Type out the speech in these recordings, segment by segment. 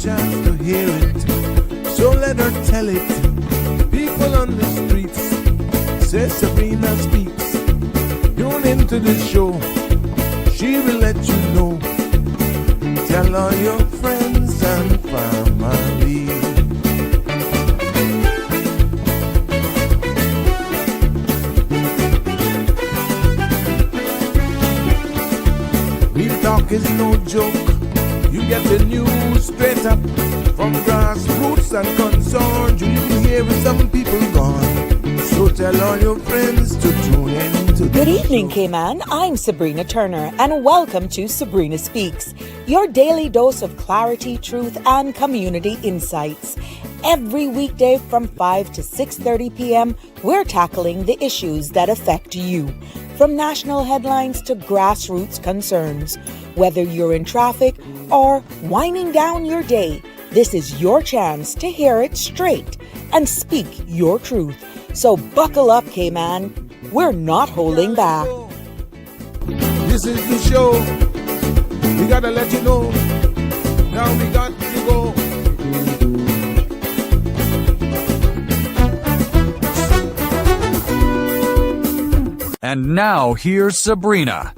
chance to hear it, so let her tell it. People on the streets say Sabrina Speaks. Tune into the show, she will let you know. Tell all your friends and family. Real talk is no joke. You get the news straight up from grassroots and concerns. You hear some people gone. So tell all your friends to tune in to Good evening, Cayman. I'm Sabrina Turner, and welcome to Sabrina Speaks, your daily dose of clarity, truth, and community insights. Every weekday from 5 to 6:30 p.m., we're tackling the issues that affect you, from national headlines to grassroots concerns. Whether you're in traffic or winding down your day, this is your chance to hear it straight and speak your truth. So buckle up, Cayman. We're not holding back. This is the show. We gotta let you know. Now we got to go. And now here's Sabrina.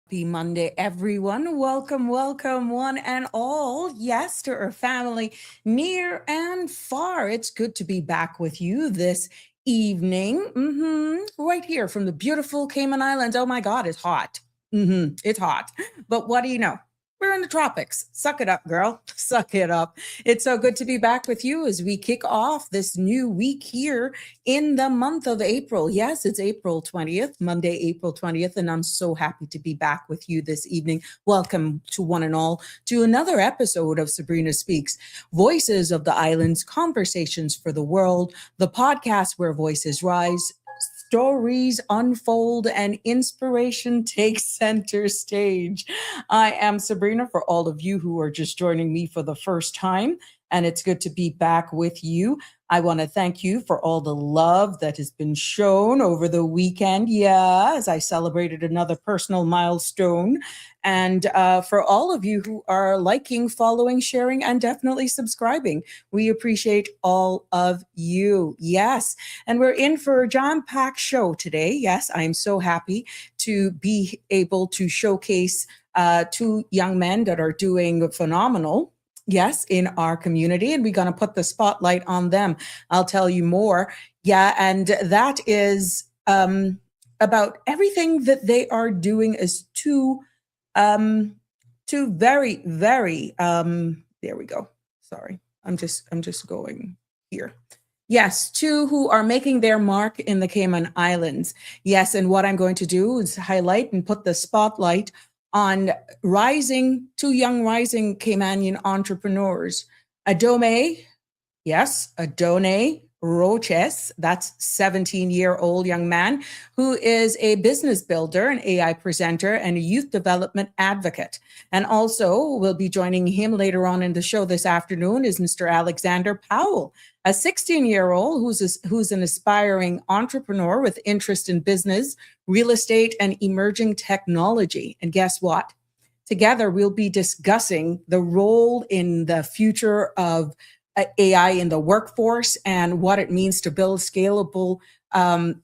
Happy Monday, everyone. Welcome, one and all. Yes, to our family near and far. It's good to be back with you this evening. Right here from the beautiful Cayman Islands. Oh my God, it's hot. It's hot. But what do you know? We're in the tropics. Suck it up, girl. Suck it up. It's so good to be back with you as we kick off this new week here in the month of April. Yes, it's April 20th, Monday, April 20th, and I'm so happy to be back with you this evening. Welcome to one and all to another episode of Sabrina Speaks, Voices of the Islands, Conversations for the World, the podcast where voices rise, stories unfold, and inspiration takes center stage. I am Sabrina, for all of you who are just joining me for the first time, and it's good to be back with you. I want to thank you for all the love that has been shown over the weekend. Yeah, as I celebrated another personal milestone. And for all of you who are liking, following, sharing, and definitely subscribing, we appreciate all of you. Yes. And we're in for a jam-packed show today. Yes, I'm so happy to be able to showcase two young men that are doing phenomenal. Yes, in our community, and we're going to put the spotlight on them. I'll tell you more. Yeah, and that is about everything that they are doing as two very, very, there we go. Sorry, I'm just going here. Yes, two who are making their mark in the Cayman Islands. Yes, and what I'm going to do is highlight and put the spotlight on two young rising Caymanian entrepreneurs. Adonai Rochez, that's 17-year-old young man who is a business builder, an AI presenter, and a youth development advocate. And also will be joining him later on in the show this afternoon is Mr. Alexander Powell, a 16-year-old who's an aspiring entrepreneur with interest in business, real estate, and emerging technology. And guess what? Together, we'll be discussing the role in the future of AI in the workforce and what it means to build scalable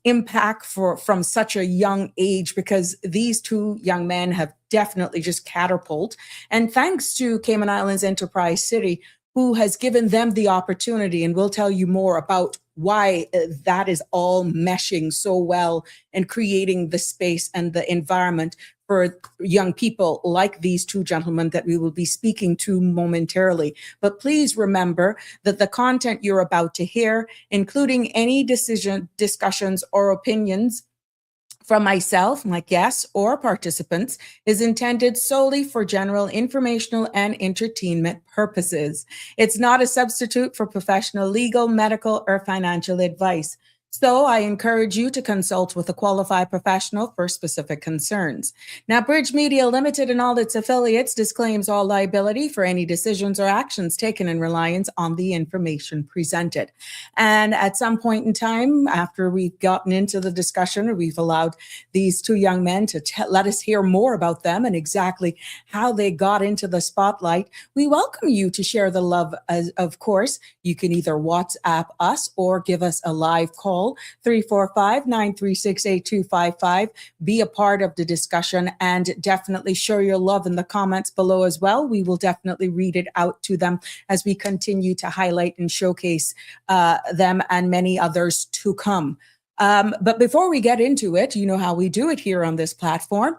impact from such a young age, because these two young men have definitely just catapulted. And thanks to Cayman Islands Enterprise City, who has given them the opportunity, and we'll tell you more about why that is all meshing so well and creating the space and the environment for young people like these two gentlemen that we will be speaking to momentarily. But please remember that the content you're about to hear, including any discussions or opinions from myself, my guests, or participants, is intended solely for general informational and entertainment purposes. It's not a substitute for professional legal, medical, or financial advice. So I encourage you to consult with a qualified professional for specific concerns. Now, Bridge Media Limited and all its affiliates disclaims all liability for any decisions or actions taken in reliance on the information presented. And at some point in time, after we've gotten into the discussion, or we've allowed these two young men to let us hear more about them and exactly how they got into the spotlight, we welcome you to share the love. Of course, you can either WhatsApp us or give us a live call. 345-936-8255. Be a part of the discussion and definitely show your love in the comments below as well. We will definitely read it out to them as we continue to highlight and showcase them and many others to come. But before we get into it, you know how we do it here on this platform.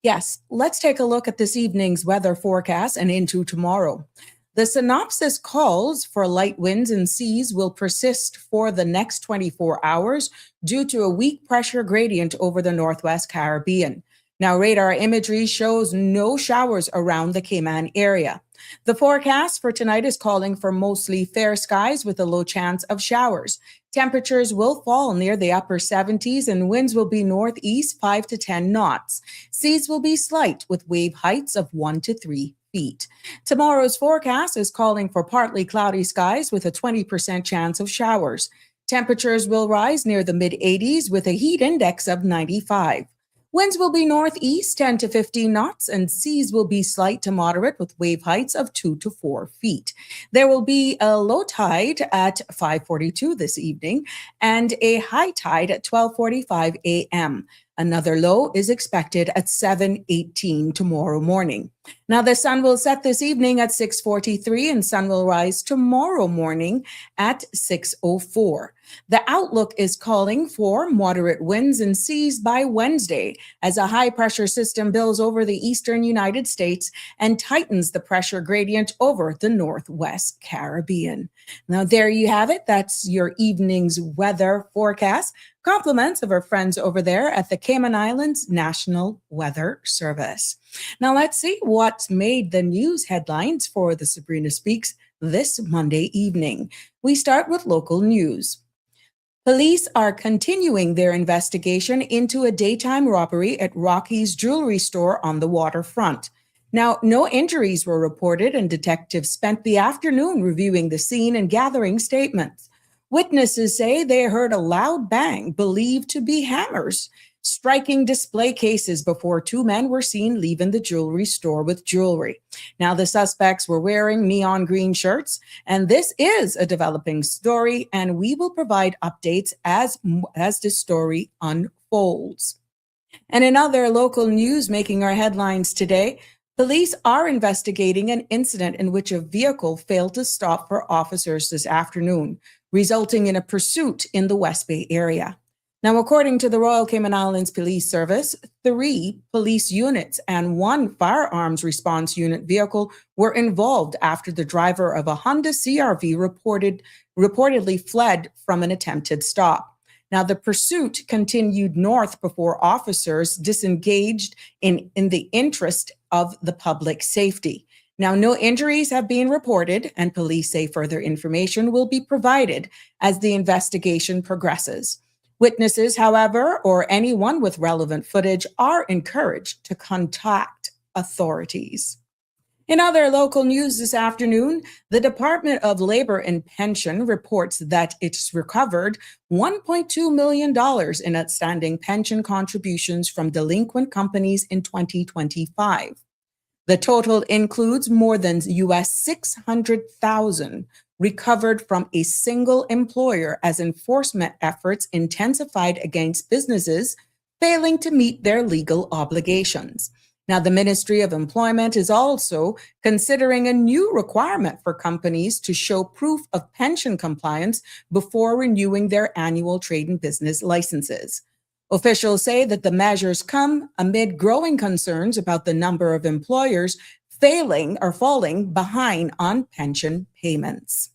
Yes, let's take a look at this evening's weather forecast and into tomorrow. The synopsis calls for light winds and seas will persist for the next 24 hours due to a weak pressure gradient over the Northwest Caribbean. Now, radar imagery shows no showers around the Cayman area. The forecast for tonight is calling for mostly fair skies with a low chance of showers. Temperatures will fall near the upper 70s and winds will be northeast 5 to 10 knots. Seas will be slight with wave heights of 1 to 3 feet. Tomorrow's forecast is calling for partly cloudy skies with a 20% chance of showers. Temperatures will rise near the mid-80s with a heat index of 95. Winds will be northeast 10 to 15 knots and seas will be slight to moderate with wave heights of 2 to 4 feet. There will be a low tide at 5:42 this evening and a high tide at 12:45 a.m. Another low is expected at 7:18 tomorrow morning. Now, the sun will set this evening at 6:43 and sun will rise tomorrow morning at 6:04. The outlook is calling for moderate winds and seas by Wednesday as a high pressure system builds over the eastern United States and tightens the pressure gradient over the Northwest Caribbean. Now, there you have it. That's your evening's weather forecast. Compliments of our friends over there at the Cayman Islands National Weather Service. Now, let's see what's made the news headlines for the Sabrina Speaks this Monday evening. We start with local news. Police are continuing their investigation into a daytime robbery at Rochez jewelry store on the waterfront. Now, no injuries were reported, and detectives spent the afternoon reviewing the scene and gathering statements. Witnesses say they heard a loud bang believed to be hammers striking display cases before two men were seen leaving the jewelry store with jewelry. Now, the suspects were wearing neon green shirts, and this is a developing story, and we will provide updates as the story unfolds. And in other local news making our headlines today, police are investigating an incident in which a vehicle failed to stop for officers this afternoon, resulting in a pursuit in the West Bay area. Now, according to the Royal Cayman Islands Police Service, 3 police units and 1 firearms response unit vehicle were involved after the driver of a Honda CRV reportedly fled from an attempted stop. Now, the pursuit continued north before officers disengaged in the interest of the public safety. Now, no injuries have been reported, and police say further information will be provided as the investigation progresses. Witnesses, however, or anyone with relevant footage are encouraged to contact authorities. In other local news this afternoon, the Department of Labor and Pension reports that it's recovered $1.2 million in outstanding pension contributions from delinquent companies in 2025. The total includes more than US $600,000 recovered from a single employer as enforcement efforts intensified against businesses failing to meet their legal obligations. Now, the Ministry of Employment is also considering a new requirement for companies to show proof of pension compliance before renewing their annual trade and business licenses. Officials say that the measures come amid growing concerns about the number of employers failing or falling behind on pension payments.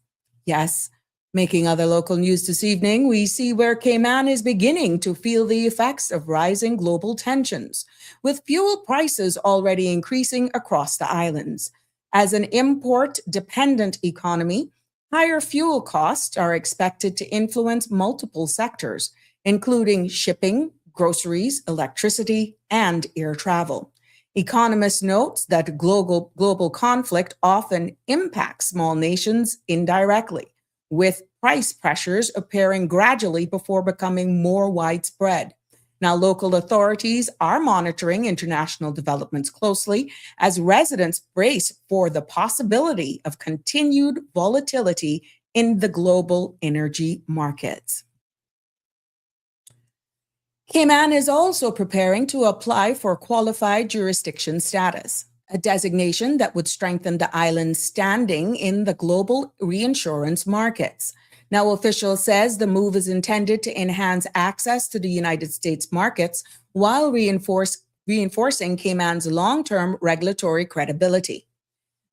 Yes, making other local news this evening, we see where Cayman is beginning to feel the effects of rising global tensions, with fuel prices already increasing across the islands. As an import-dependent economy, Higher fuel costs are expected to influence multiple sectors, including shipping, groceries, electricity, and air travel. Economists note that global conflict often impacts small nations indirectly, with price pressures appearing gradually before becoming more widespread. Now, local authorities are monitoring international developments closely as residents brace for the possibility of continued volatility in the global energy markets. Cayman is also preparing to apply for qualified jurisdiction status, a designation that would strengthen the island's standing in the global reinsurance markets. Now, officials says the move is intended to enhance access to the United States markets while reinforcing Cayman's long-term regulatory credibility.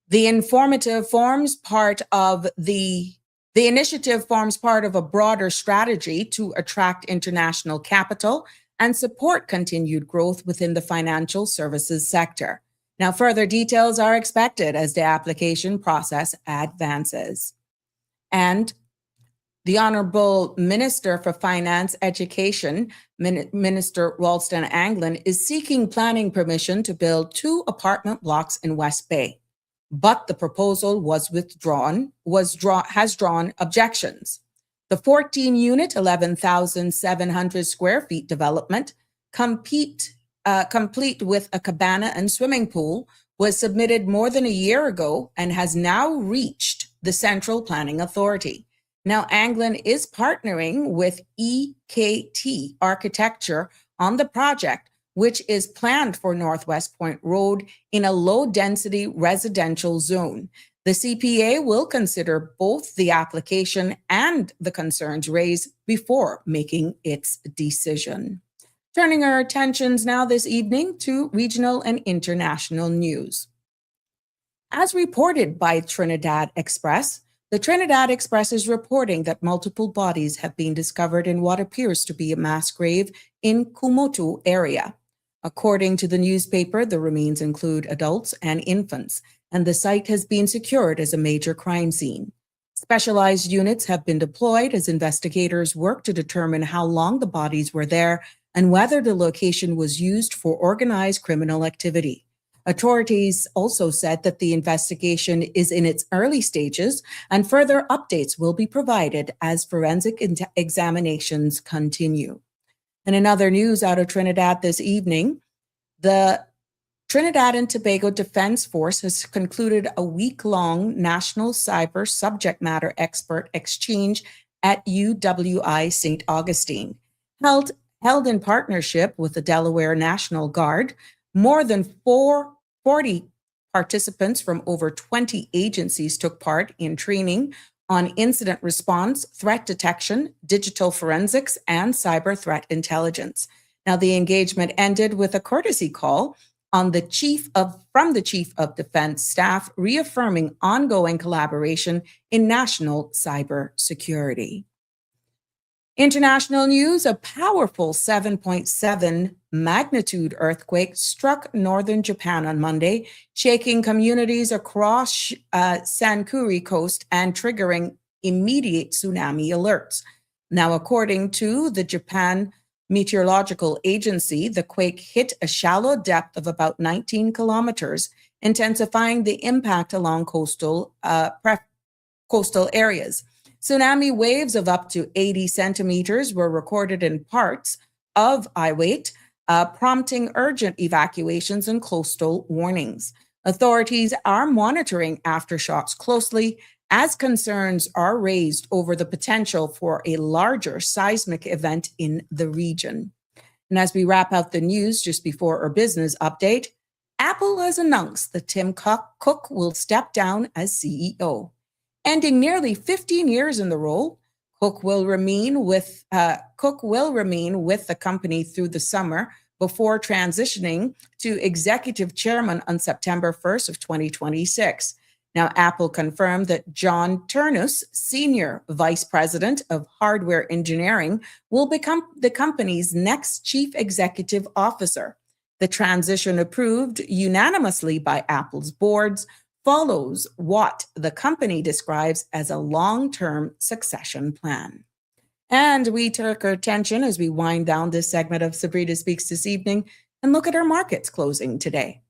The initiative forms part of a broader strategy to attract international capital and support continued growth within the financial services sector. Now, further details are expected as the application process advances. And the Honorable Minister for Finance Education, Minister Ralston Anglin, is seeking planning permission to build 2 apartment blocks in West Bay. But the proposal has drawn objections. The 14-unit, 11,700 square feet development, complete with a cabana and swimming pool, was submitted more than a year ago and has now reached the Central Planning Authority. Now, Anglin is partnering with EKT Architecture on the project, which is planned for Northwest Point Road in a low-density residential zone. The CPA will consider both the application and the concerns raised before making its decision. Turning our attentions now this evening to regional and international news. As reported by Trinidad Express, the Trinidad Express is reporting that multiple bodies have been discovered in what appears to be a mass grave in Kumotu area. According to the newspaper, the remains include adults and infants, and the site has been secured as a major crime scene. Specialized units have been deployed as investigators work to determine how long the bodies were there and whether the location was used for organized criminal activity. Authorities also said that the investigation is in its early stages and further updates will be provided as forensic examinations continue. And in other news out of Trinidad this evening, the Trinidad and Tobago Defense Force has concluded a week-long National Cyber Subject Matter Expert Exchange at UWI St. Augustine. Held in partnership with the Delaware National Guard, more than 40 participants from over 20 agencies took part in training on incident response, threat detection, digital forensics, and cyber threat intelligence. Now, the engagement ended with a courtesy call from the Chief of Defense Staff, reaffirming ongoing collaboration in national cyber security. International news, a powerful 7.7 magnitude earthquake struck northern Japan on Monday, shaking communities across Sankuri coast and triggering immediate tsunami alerts. Now, according to the Japan Meteorological Agency, the quake hit a shallow depth of about 19 kilometers, intensifying the impact along coastal areas. Tsunami waves of up to 80 centimeters were recorded in parts of Iwate, prompting urgent evacuations and coastal warnings. Authorities are monitoring aftershocks closely as concerns are raised over the potential for a larger seismic event in the region. And as we wrap up the news just before our business update, Apple has announced that Tim Cook will step down as CEO. Ending nearly 15 years in the role, Cook will remain with the company through the summer before transitioning to executive chairman on September 1st of 2026. Now, Apple confirmed that John Ternus, senior vice president of hardware engineering, will become the company's next chief executive officer. The transition approved unanimously by Apple's boards follows what the company describes as a long-term succession plan. And we took our attention as we wind down this segment of Sabrina Speaks this evening and look at our markets closing today.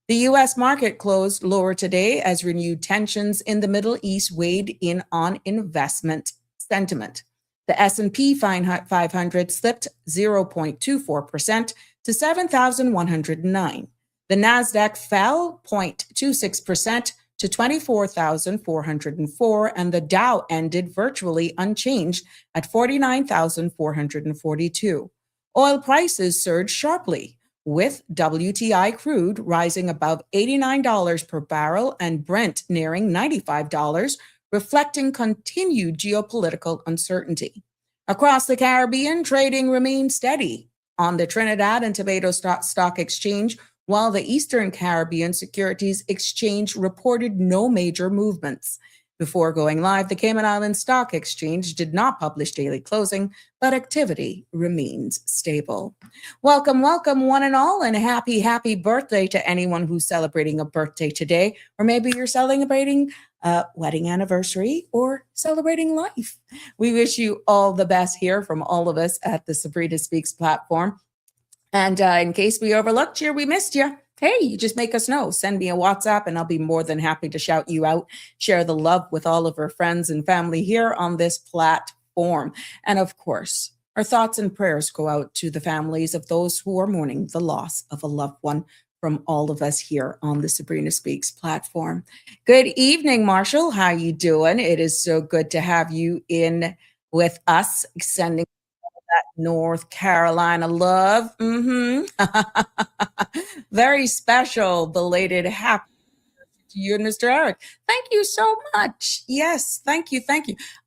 The U.S. market closed lower today as renewed tensions in the Middle East weighed in on investment sentiment. The S&P 500 slipped 0.24% to 7,109. The Nasdaq fell 0.26% to 24,404, and the Dow ended virtually unchanged at 49,442. Oil prices surged sharply, with WTI crude rising above $89 per barrel and Brent nearing $95, reflecting continued geopolitical uncertainty. Across the Caribbean, trading remained steady on the Trinidad and Tobago Stock Exchange, while the Eastern Caribbean Securities Exchange reported no major movements. Before going live, the Cayman Islands Stock Exchange did not publish daily closing, but activity remains stable. Welcome, welcome, one and all, and happy birthday to anyone who's celebrating a birthday today, or maybe you're celebrating a wedding anniversary or celebrating life. We wish you all the best here from all of us at the Sabrina Speaks platform. And in case we overlooked you, we missed you, hey, you just make us know. Send me a WhatsApp and I'll be more than happy to shout you out, share the love with all of our friends and family here on this platform. And of course, our thoughts and prayers go out to the families of those who are mourning the loss of a loved one from all of us here on the Sabrina Speaks platform. Good evening, Marshall. How you doing? It is so good to have you in with us, sending that North Carolina love. Very special belated happy to you and Mr. Eric. Thank you so much. Yes, thank you.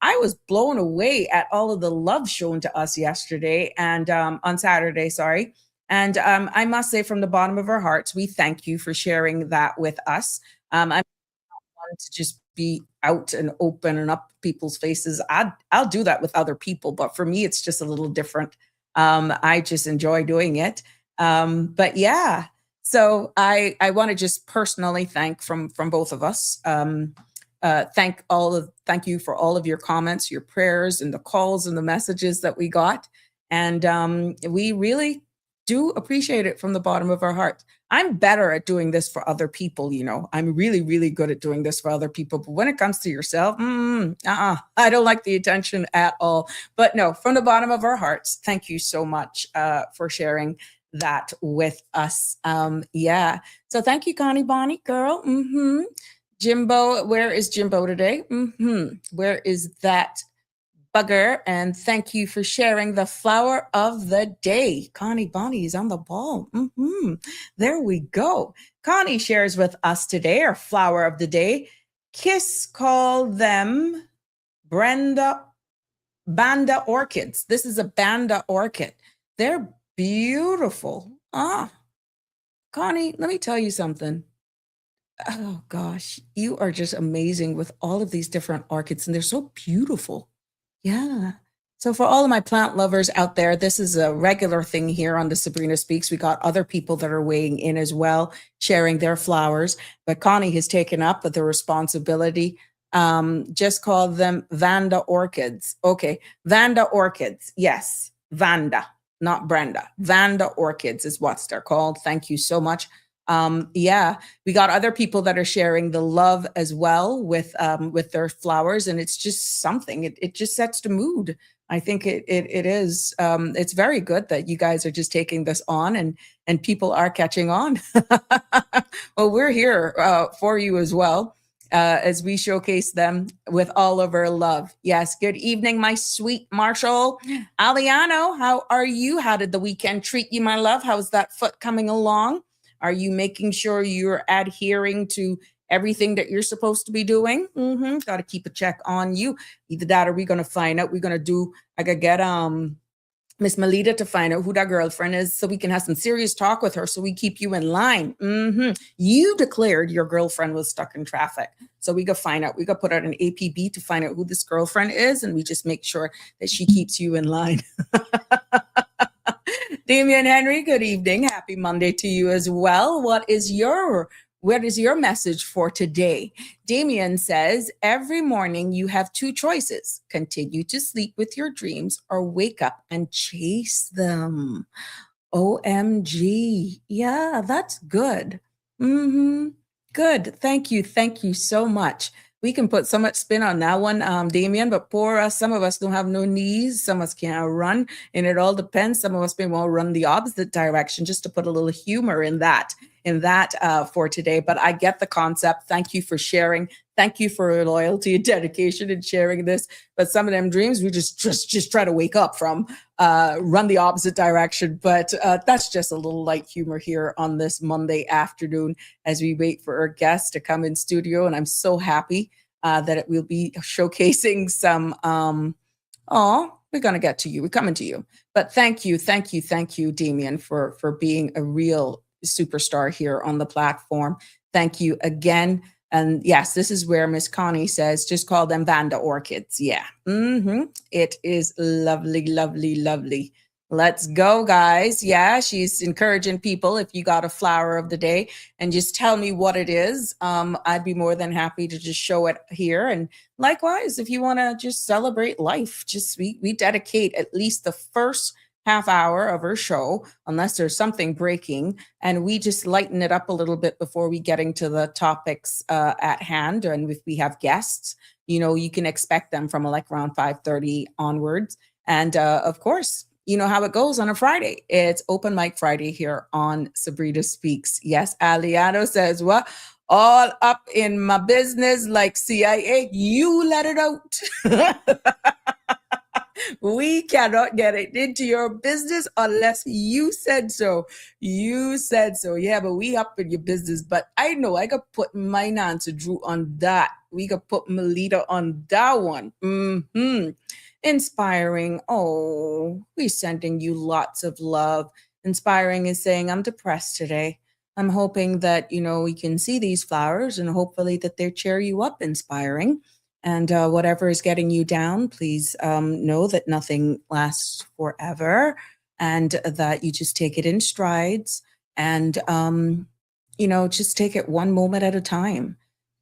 I was blown away at all of the love shown to us yesterday and on Saturday, sorry. And I must say from the bottom of our hearts, we thank you for sharing that with us. I'm wanting to just be out and open and up people's faces. I'll do that with other people, but for me, it's just a little different. I just enjoy doing it. But yeah, so I want to just personally thank from both of us. Thank you for all of your comments, your prayers, and the calls and the messages that we got. And we really do appreciate it from the bottom of our hearts. I'm better at doing this for other people, you know. I'm really, really good at doing this for other people. But when it comes to yourself, I don't like the attention at all. But no, from the bottom of our hearts, thank you so much for sharing that with us. Yeah. So thank you, Connie Bonnie, girl. Jimbo, where is Jimbo today? Where is that bugger? And thank you for sharing the flower of the day. Connie Bonnie's on the ball. There we go. Connie shares with us today our flower of the day. Kiss call them Banda orchids. This is a Banda orchid. They're beautiful. Connie, let me tell you something. Oh gosh, you are just amazing with all of these different orchids, and they're so beautiful. Yeah. So for all of my plant lovers out there, this is a regular thing here on the Sabrina Speaks. We got other people that are weighing in as well, sharing their flowers. But Connie has taken up the responsibility. Just call them Vanda orchids. Okay. Vanda orchids. Yes. Vanda, not Brenda. Vanda orchids is what they're called. Thank you so much. Yeah, we got other people that are sharing the love as well with their flowers, and it's just something. It just sets the mood. I think it is. It's very good that you guys are just taking this on, and people are catching on. Well, we're here for you as well as we showcase them with all of our love. Yes. Good evening, my sweet Marshall. Aliano, how are you? How did the weekend treat you, my love? How's that foot coming along? Are you making sure you're adhering to everything that you're supposed to be doing? Got to keep a check on you. Either that or we're going to find out. We're going to do, I could get Miss Melita to find out who that girlfriend is so we can have some serious talk with her so we keep you in line. You declared your girlfriend was stuck in traffic. So we go find out. We go put out an APB to find out who this girlfriend is, and we just make sure that she keeps you in line. Damian Henry, good evening. Happy Monday to you as well. What is your What is your message for today? Damien says, every morning you have two choices: continue to sleep with your dreams or wake up and chase them. OMG. Yeah, that's good. Good. Thank you. Thank you so much. We can put so much spin on that one, Damien, but poor us, some of us don't have no knees. Some of us can't run, and it all depends. Some of us may want to run the opposite direction, just to put a little humor in that for today. But I get the concept. Thank you for sharing. Thank you for your loyalty and dedication in sharing this. But some of them dreams we just try to wake up from, run the opposite direction. But that's just a little light humor here on this Monday afternoon as we wait for our guests to come in studio. And I'm so happy that it will be showcasing some. We're going to get to you. We're coming to you. But thank you, Damien, for being a real superstar here on the platform. Thank you again. And yes, this is where Miss Connie says, just call them Vanda orchids. Yeah. It is lovely, lovely, lovely. Let's go, guys. Yeah, she's encouraging people. If you got a flower of the day and just tell me what it is, I'd be more than happy to just show it here. And likewise, if you want to just celebrate life, we dedicate at least the first half hour of our show, unless there's something breaking, and we just lighten it up a little bit before we get into the topics at hand. And if we have guests, you can expect them from like around 5:30 onwards. And of course, you know how it goes on a Friday. It's open mic Friday here on Sabrina Speaks. Yes, Aliano says, what? All up in my business like CIA. You let it out. We cannot get it into your business unless you said so. You said so. Yeah, but we up in your business. But I know I could put my Nancy Drew on that. We could put Melita on that one. Inspiring. Oh, we're sending you lots of love. Inspiring is saying, I'm depressed today. I'm hoping that, we can see these flowers and hopefully that they cheer you up, Inspiring. And whatever is getting you down, please know that nothing lasts forever and that you just take it in strides and, just take it one moment at a time.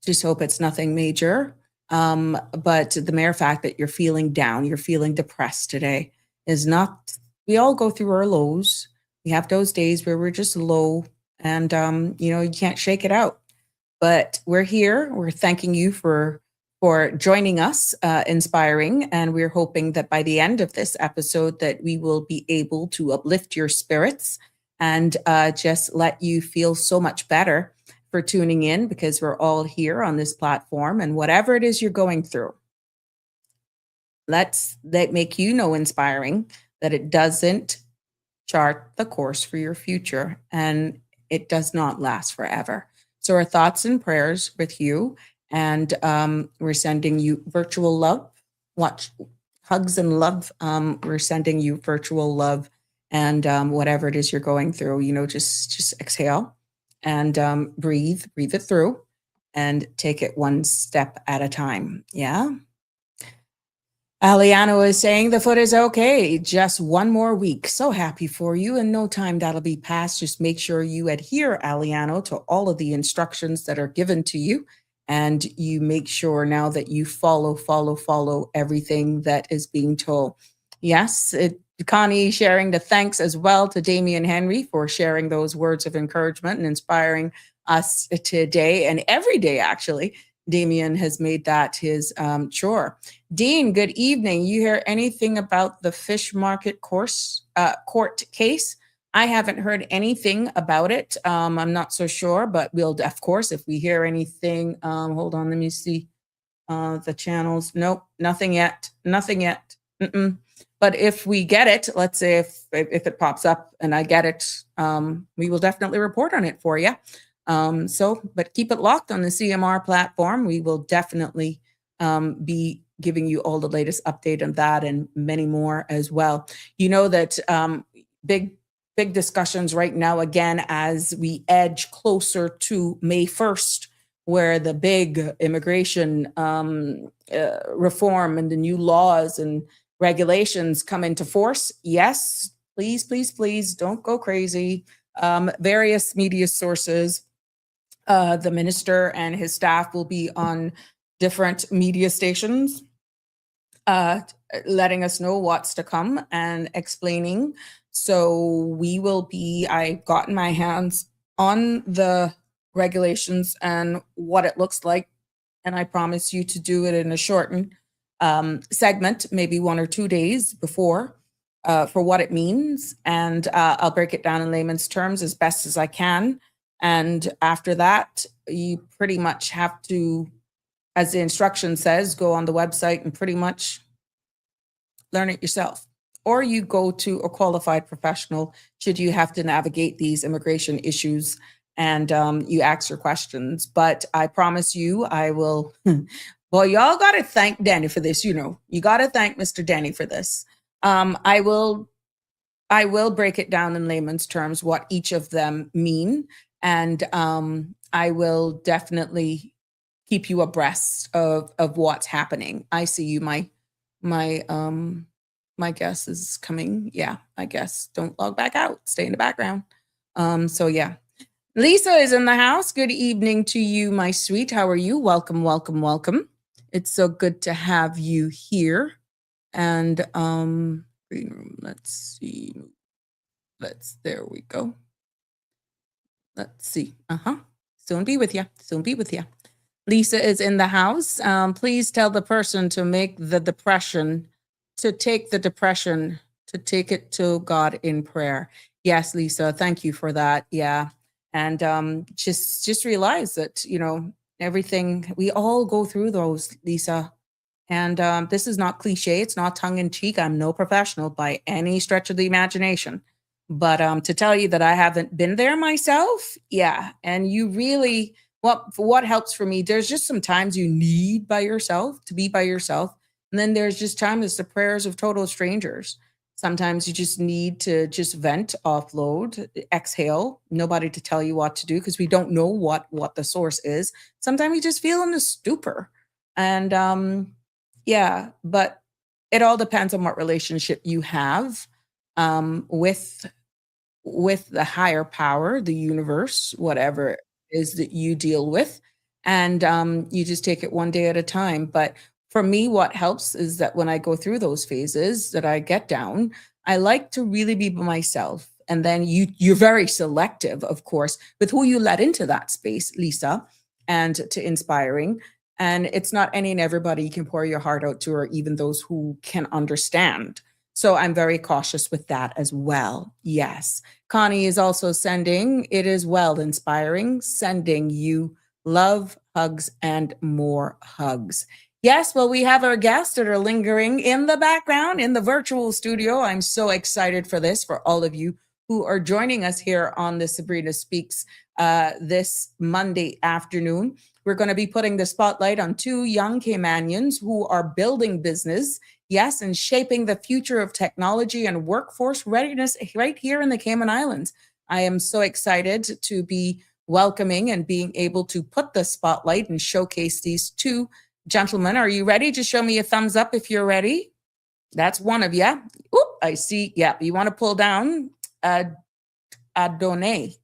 Just hope it's nothing major. But the mere fact that you're feeling down, you're feeling depressed today is not, we all go through our lows. We have those days where we're just low and, you can't shake it out. But we're here. We're thanking you for joining us, Inspiring. And we're hoping that by the end of this episode that we will be able to uplift your spirits and just let you feel so much better for tuning in, because we're all here on this platform. And whatever it is you're going through, that make Inspiring, that it doesn't chart the course for your future and it does not last forever. So our thoughts and prayers with you. And we're sending you virtual love, hugs and love. We're sending you virtual love and whatever it is you're going through, just exhale and breathe it through and take it one step at a time. Yeah. Aliano is saying the foot is okay. Just one more week. So happy for you. In no time that'll be passed. Just make sure you adhere, Aliano, to all of the instructions that are given to you. And you make sure now that you follow everything that is being told. Yes, Connie sharing the thanks as well to Damien Henry for sharing those words of encouragement and inspiring us today and every day, actually. Damien has made that his chore. Dean, good evening. You hear anything about the fish market court case? I haven't heard anything about it. I'm not so sure, but we'll, of course, if we hear anything, hold on, let me see the channels. Nope, nothing yet. But if we get it, let's say if it pops up and I get it, we will definitely report on it for you. But keep it locked on the CMR platform. We will definitely be giving you all the latest update on that and many more as well. You know that big discussions right now, again, as we edge closer to May 1st, where the big immigration reform and the new laws and regulations come into force. Yes, please don't go crazy. Various media sources The minister and his staff will be on different media stations, letting us know what's to come and explaining. So I've gotten my hands on the regulations and what it looks like. And I promise you to do it in a shortened segment, maybe 1 or 2 days before, for what it means. And I'll break it down in layman's terms as best as I can. And after that, you pretty much have to, as the instruction says, go on the website and pretty much learn it yourself. Or you go to a qualified professional should you have to navigate these immigration issues, and you ask your questions. But I promise you, I will. Well, y'all got to thank Danny for this. You got to thank Mr. Danny for this. I will break it down in layman's terms what each of them mean, and I will definitely keep you abreast of what's happening. I see you. My guess is coming. Yeah, I guess. Don't log back out. Stay in the background. So yeah. Lisa is in the house. Good evening to you, my sweet. How are you? Welcome, welcome, welcome. It's so good to have you here. And green room, let's see. There we go. Let's see. Soon be with you. Soon be with you. Lisa is in the house. Please tell the person to take the depression, to take it to God in prayer. Yes, Lisa, thank you for that. Yeah. And just realize that, everything, we all go through those, Lisa. And this is not cliche. It's not tongue in cheek. I'm no professional by any stretch of the imagination. But to tell you that I haven't been there myself, yeah. And you really, what helps for me, there's just some times you need to be by yourself. And then there's just times it's the prayers of total strangers. Sometimes you just need to just vent, offload, exhale, nobody to tell you what to do because we don't know what the source is. Sometimes you just feel in a stupor. And yeah, but it all depends on what relationship you have with the higher power, the universe, whatever it is that you deal with. And you just take it one day at a time. But for me, what helps is that when I go through those phases that I get down, I like to really be by myself. And then you're very selective, of course, with who you let into that space, Lisa, and to inspiring. And it's not any and everybody you can pour your heart out to, or even those who can understand. So I'm very cautious with that as well. Yes. Connie is also sending, it is well inspiring, sending you love, hugs, and more hugs. Yes, well, we have our guests that are lingering in the background in the virtual studio. I'm so excited for this, for all of you who are joining us here on the Sabrina Speaks this Monday afternoon. We're going to be putting the spotlight on 2 young Caymanians who are building business, yes, and shaping the future of technology and workforce readiness right here in the Cayman Islands. I am so excited to be welcoming and being able to put the spotlight and showcase these 2 gentlemen. Are you ready? Just show me a thumbs up if you're ready. That's one of you. Oop, I see. Yeah, you want to pull down Adonai.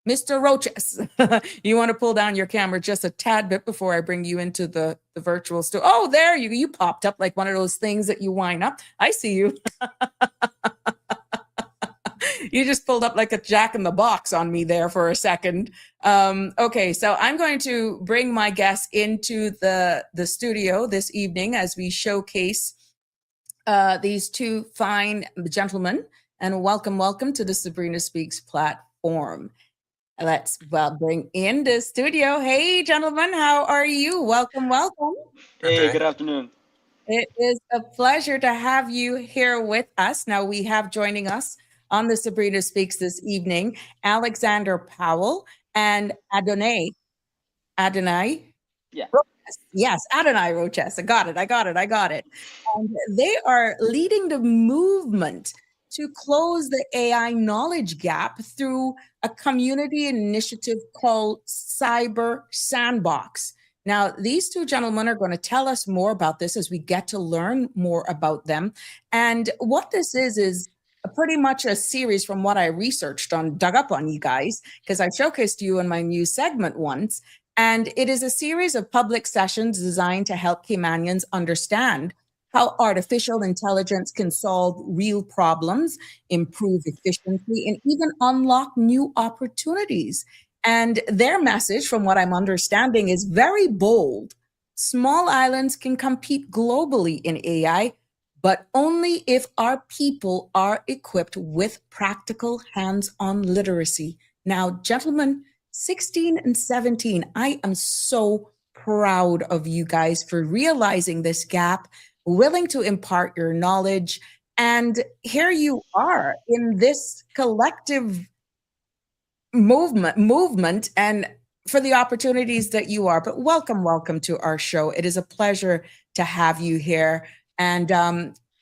Mr. Rochez, you want to pull down your camera just a tad bit before I bring you into the virtual studio. Oh, there you popped up like one of those things that you wind up. I see you. You just pulled up like a jack in the box on me there for a second. Okay, so I'm going to bring my guests into the studio this evening as we showcase these 2 fine gentlemen. And welcome to the Sabrina Speaks platform. Let's bring in the studio. Hey, gentlemen, how are you? Welcome. Hey, good afternoon. It is a pleasure to have you here with us. Now, we have joining us on the Sabrina Speaks this evening, Alexander Powell and Adonai. Yeah. Rochez. Yes, Adonai Rochez. I got it. And they are leading the movement to close the AI knowledge gap through a community initiative called Cyber Sandbox. Now, these 2 gentlemen are going to tell us more about this as we get to learn more about them. And what this is pretty much a series from what I researched on, dug up on you guys, because I showcased you in my new segment once. And it is a series of public sessions designed to help Caymanians understand how artificial intelligence can solve real problems, improve efficiency, and even unlock new opportunities. And their message, from what I'm understanding, is very bold. Small islands can compete globally in AI, but only if our people are equipped with practical hands-on literacy. Now, gentlemen, 16 and 17, I am so proud of you guys for realizing this gap, willing to impart your knowledge, and here you are in this collective movement and for the opportunities that you are. But welcome to our show. It is a pleasure to have you here. And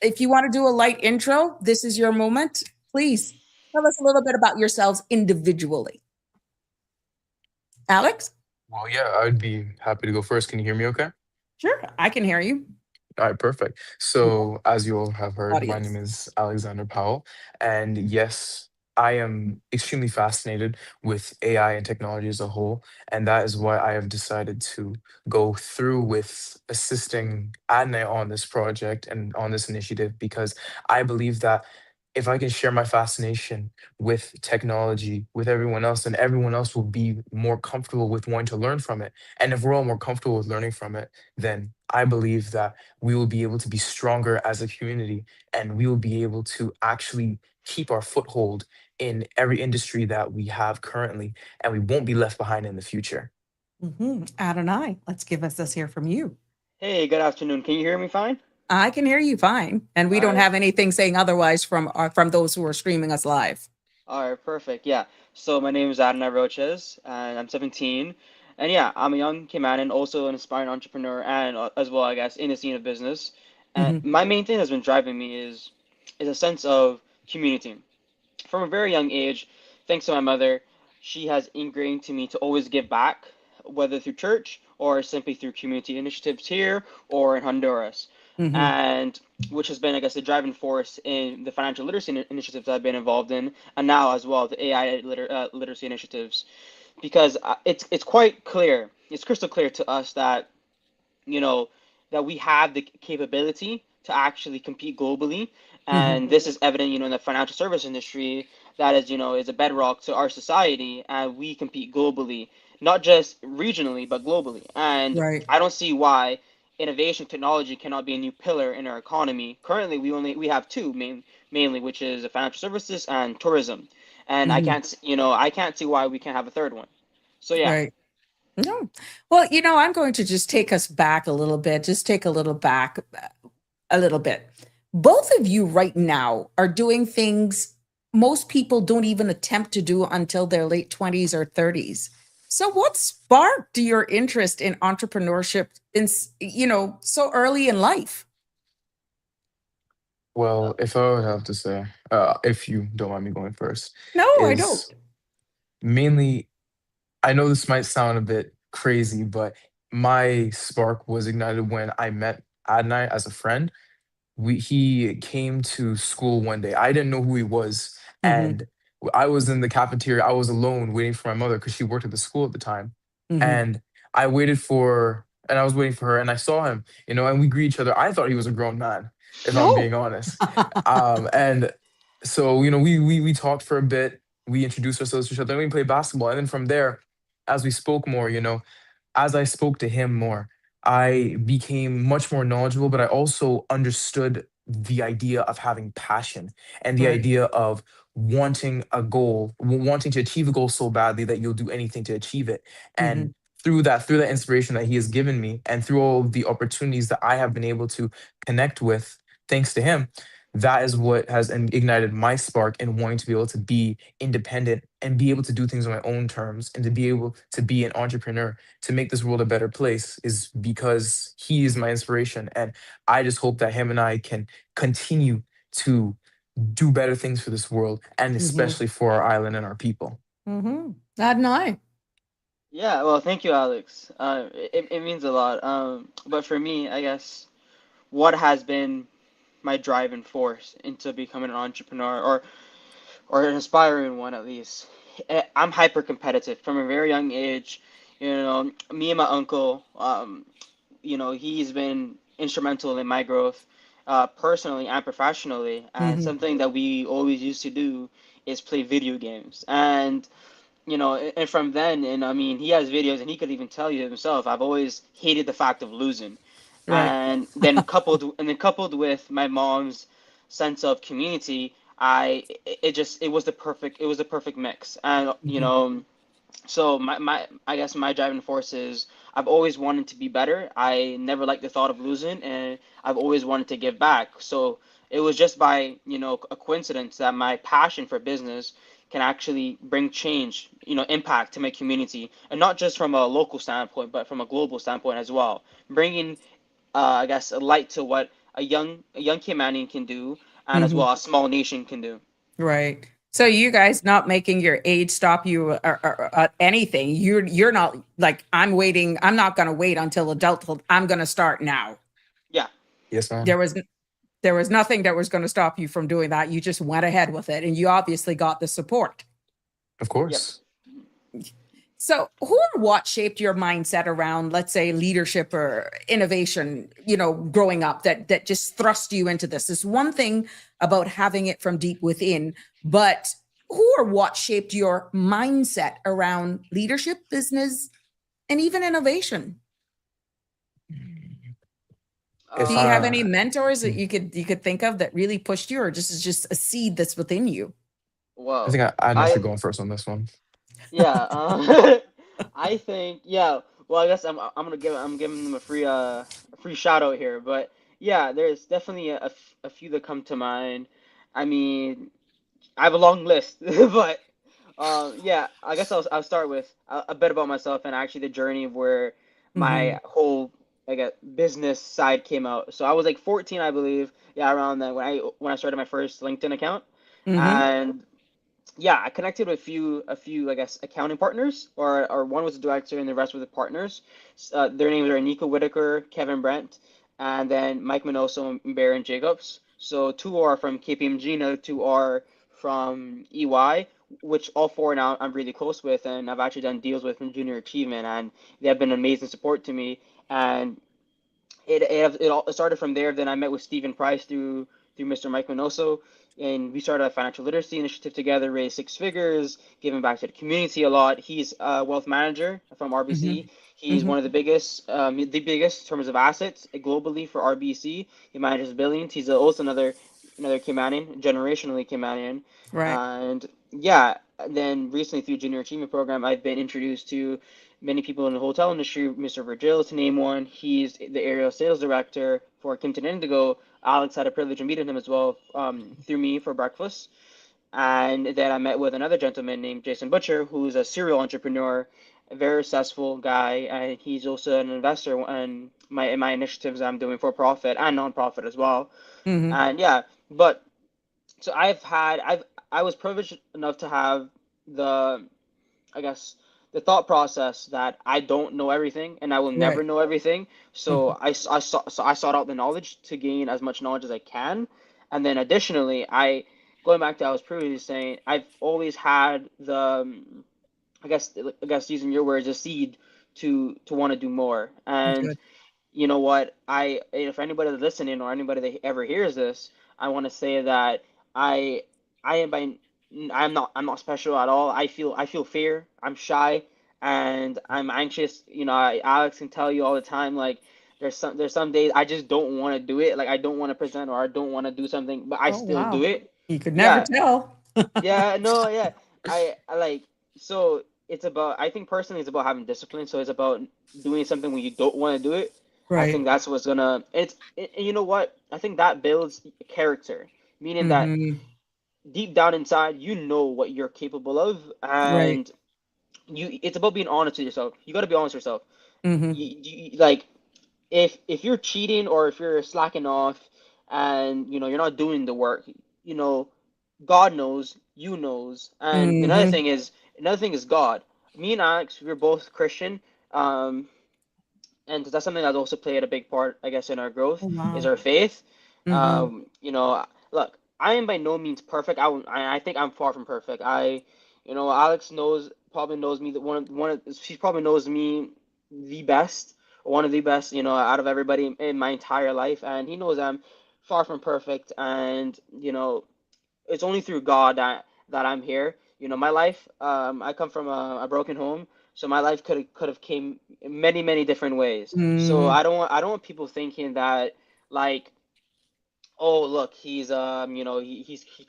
if you want to do a light intro, this is your moment. Please tell us a little bit about yourselves individually. Alex? Well, yeah, I'd be happy to go first. Can you hear me okay? Sure, I can hear you. All right, perfect. So, as you all have heard, my Audience. name is Alexander Powell. And yes, I am extremely fascinated with AI and technology as a whole. And that is why I have decided to go through with assisting Adonai on this project and on this initiative, because I believe that if I can share my fascination with technology with everyone else, then everyone else will be more comfortable with wanting to learn from it. And if we're all more comfortable with learning from it, then I believe that we will be able to be stronger as a community, and we will be able to actually keep our foothold in every industry that we have currently, and we won't be left behind in the future. Adonai, let's give us this here from you. Hey, good afternoon. Can you hear me fine? I can hear you fine, and we All don't right. have anything saying otherwise from those who are streaming us live. All right, perfect. Yeah. So my name is Adonai Rochez, and I'm 17. And yeah, I'm a young Caymanian, also an aspiring entrepreneur, and as well, I guess, in the scene of business. And Mhm, my main thing that's been driving me is a sense of community. From a very young age, thanks to my mother, she has ingrained to me to always give back, whether through church or simply through community initiatives here or in Honduras. mhm, And which has been, I guess, the driving force in the financial literacy initiatives I've been involved in, and now as well the AI literacy initiatives, because it's quite clear, it's crystal clear to us that you know, that we have the capability to actually compete globally. mhm. And this is evident, in the financial service industry that is a bedrock to our society, and we compete globally, not just regionally, but globally. And Right. I don't see why innovation technology cannot be a new pillar in our economy. Currently, we have two mainly, which is financial services and tourism. And Mhm, I can't see why we can't have a third one. So yeah. right. No. Well, I'm going to just take us back a little bit, just take a little bit. Both of you right now are doing things most people don't even attempt to do until their late 20s or 30s. So what sparked your interest in entrepreneurship so early in life? Well, if I would have to say, if you don't mind me going first, No, I don't. is mainly, I know this might sound a bit crazy, but my spark was ignited when I met Adonai as a friend. He came to school one day. I didn't know who he was, Mhm, and I was in the cafeteria. I was alone waiting for my mother because she worked at the school at the time, mhm. and I was waiting for her, and I saw him, and we greet each other. I thought he was a grown man, if I'm No. being honest. And so we talked for a bit. We introduced ourselves to each other, and we played basketball. And then from there, as we spoke more, as I spoke to him more, I became much more knowledgeable, but I also understood the idea of having passion and the Right. idea of wanting a goal, wanting to achieve a goal so badly that you'll do anything to achieve it. And Mhm, through that inspiration that he has given me, and through all the opportunities that I have been able to connect with, thanks to him, that is what has ignited my spark in wanting to be able to be independent and be able to do things on my own terms and to be able to be an entrepreneur to make this world a better place is because he is my inspiration. And I just hope that him and I can continue to do better things for this world and mhm, especially for our island and our people. mhm. Adonai. Yeah, well, thank you, Alex. It means a lot. But for me, I guess what has been my driving force into becoming an entrepreneur, or an aspiring one at least. I'm hyper competitive from a very young age. Me and my uncle, he's been instrumental in my growth, personally and professionally. And Hmm. something that we always used to do is play video games. And from then, and I mean, he has videos, and he could even tell you himself. I've always hated the fact of losing, Right. coupled with my mom's sense of community, it was the perfect mix. And Hmm. so my I guess my driving force is I've always wanted to be better. I never liked the thought of losing, and I've always wanted to give back. So it was just by a coincidence that my passion for business can actually bring change, impact to my community, and not just from a local standpoint, but from a global standpoint as well, bringing I guess a light to what a young Caymanian can do, and as Hmm. well a small nation can do. Right. So you guys not making your age stop you, or anything. You're not like, I'm waiting. I'm not going to wait until adulthood. I'm going to start now. Yeah. Yes, There ma'am. was there was nothing that was going to stop you from doing that. You just went ahead with it, and you obviously got the support. Of Yep. course. So, who or what shaped your mindset around, let's say, leadership or innovation, growing up, that just thrust you into this? Is one thing about having it from deep within, but who or what shaped your mindset around leadership, business, and even innovation? If Do you have any Um. mentors that hmm, you could think of that really pushed you, or just is just a seed that's within you? I Well, think Adna should I go on first on this one. yeah. I think yeah. Well, I guess I'm giving them a free shout out here, but yeah, there's definitely a few that come to mind. I mean, I have a long list, but yeah, I guess I'll start with a bit about myself and actually the journey of where Hmm. my whole business side came out. So I was like 14, I believe, yeah, around then when I started my first LinkedIn account, Hmm. and yeah, I connected with a few I guess accounting partners, or one was a director and the rest were the partners. Their names are Nico Whitaker, Kevin Brent, and then Mike Minoso and Baron Jacobs. So two are from KPMG, and the other two are from EY, which all four now I'm really close with, and I've actually done deals with from Junior Achievement, and they have been amazing support to me. And it started from there. Then I met with Stephen Price through Mr. Mike Minoso, and we started a financial literacy initiative together, raised six figures, giving back to the community a lot. He's a wealth manager from Hmm. RBC. He's Hmm. one of the biggest in terms of assets globally for RBC. He manages billions. He's also another Caymanian, generationally Caymanian, Right. and yeah. Then recently through Junior Achievement Program, I've been introduced to many people in the hotel industry. Mr. Virgil, to name one, he's the area sales director for Kimpton Indigo. Alex had a privilege of meeting him as well through me for breakfast. And then I met with another gentleman named Jason Butcher, who's a serial entrepreneur, a very successful guy, and he's also an investor in my initiatives I'm doing for profit and nonprofit as well. Hmm. And yeah, but so I was privileged enough to have the I guess the thought process that I don't know everything and I will never Right. know everything. So Hmm. I sought out the knowledge to gain as much knowledge as I can, and then additionally, going back to what I was previously saying, I've always had I guess using your words, a seed to want to do more. And Good. you know what? If anybody that's listening or anybody that ever hears this, I want to say that I I am by I'm not special at all. I feel fear. I'm shy and I'm anxious. Alex can tell you all the time like there's some days I just don't want to do it. Like I don't want to present or I don't want to do something, but I Oh, still do wow. it. You could never Yeah. tell. Yeah, no, yeah. I like so it's about I think personally it's about having discipline. So it's about doing something when you don't want to do it. I think Right. that's what's gonna and you know what? I think that builds character, meaning that Hmm. deep down inside you know what you're capable of, Right. and it's about being honest with yourself. You got to be honest with yourself. Hmm. Like if you're cheating or if you're slacking off and you're not doing the work, you know God knows, you knows, and Hmm. another thing is God. Me and Alex, we're both Christian, um, and that's something that's also played a big part, I guess, in our growth Oh, is wow. our faith. Mm-hmm. Look, I am by no means perfect. I think I'm far from perfect. Alex probably knows me that she probably knows me the best, one of the best, out of everybody in my entire life, and he knows I'm far from perfect, and it's only through God that I'm here. My life. I come from a broken home, so my life could have came many many different ways. So Mm. I don't want people thinking that like, oh look, he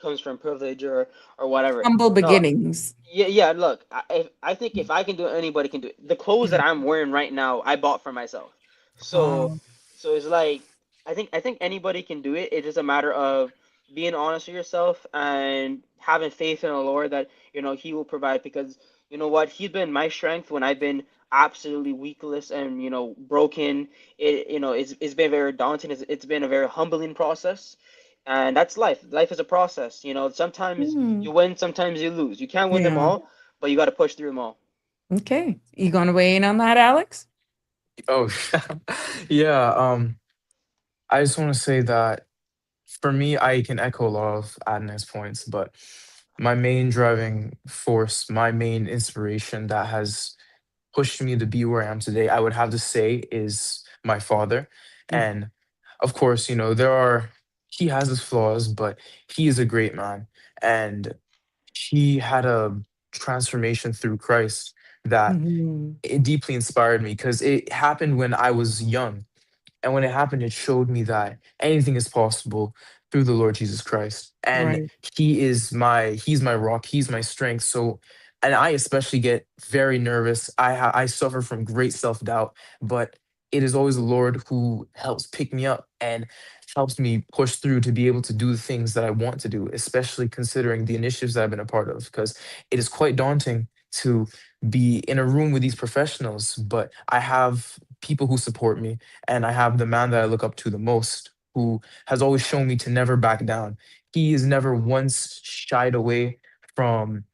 comes from privilege or whatever. Humble No, beginnings. yeah, yeah. Look, I think if I can do it, anybody can do it. The clothes that I'm wearing right now, I bought for myself. So, Wow. so it's like I think anybody can do it. It's just a matter of being honest with yourself and having faith in the Lord that He will provide. Because you know what, He's been my strength when I've been absolutely weakless and broken. It's been very daunting. It's been a very humbling process. And that's life. Life is a process. Sometimes Hmm. you win, sometimes you lose. You can't win them Yeah. all, but you got to push through them all. Okay. You going to weigh in on that, Alex? Oh, yeah. I just want to say that for me, I can echo a lot of Adonai's points, but my main driving force, my main inspiration that has pushed me to be where I am today, I would have to say is my father. Mm. And of course, he has his flaws, but he is a great man. And he had a transformation through Christ that Mhm. it deeply inspired me because it happened when I was young. And when it happened, it showed me that anything is possible through the Lord Jesus Christ. And Right. he's my rock, he's my strength. So, and I especially get very nervous. I suffer from great self-doubt, but it is always the Lord who helps pick me up and helps me push through to be able to do the things that I want to do, especially considering the initiatives that I've been a part of, because it is quite daunting to be in a room with these professionals, but I have people who support me, and I have the man that I look up to the most, who has always shown me to never back down. He has never once shied away from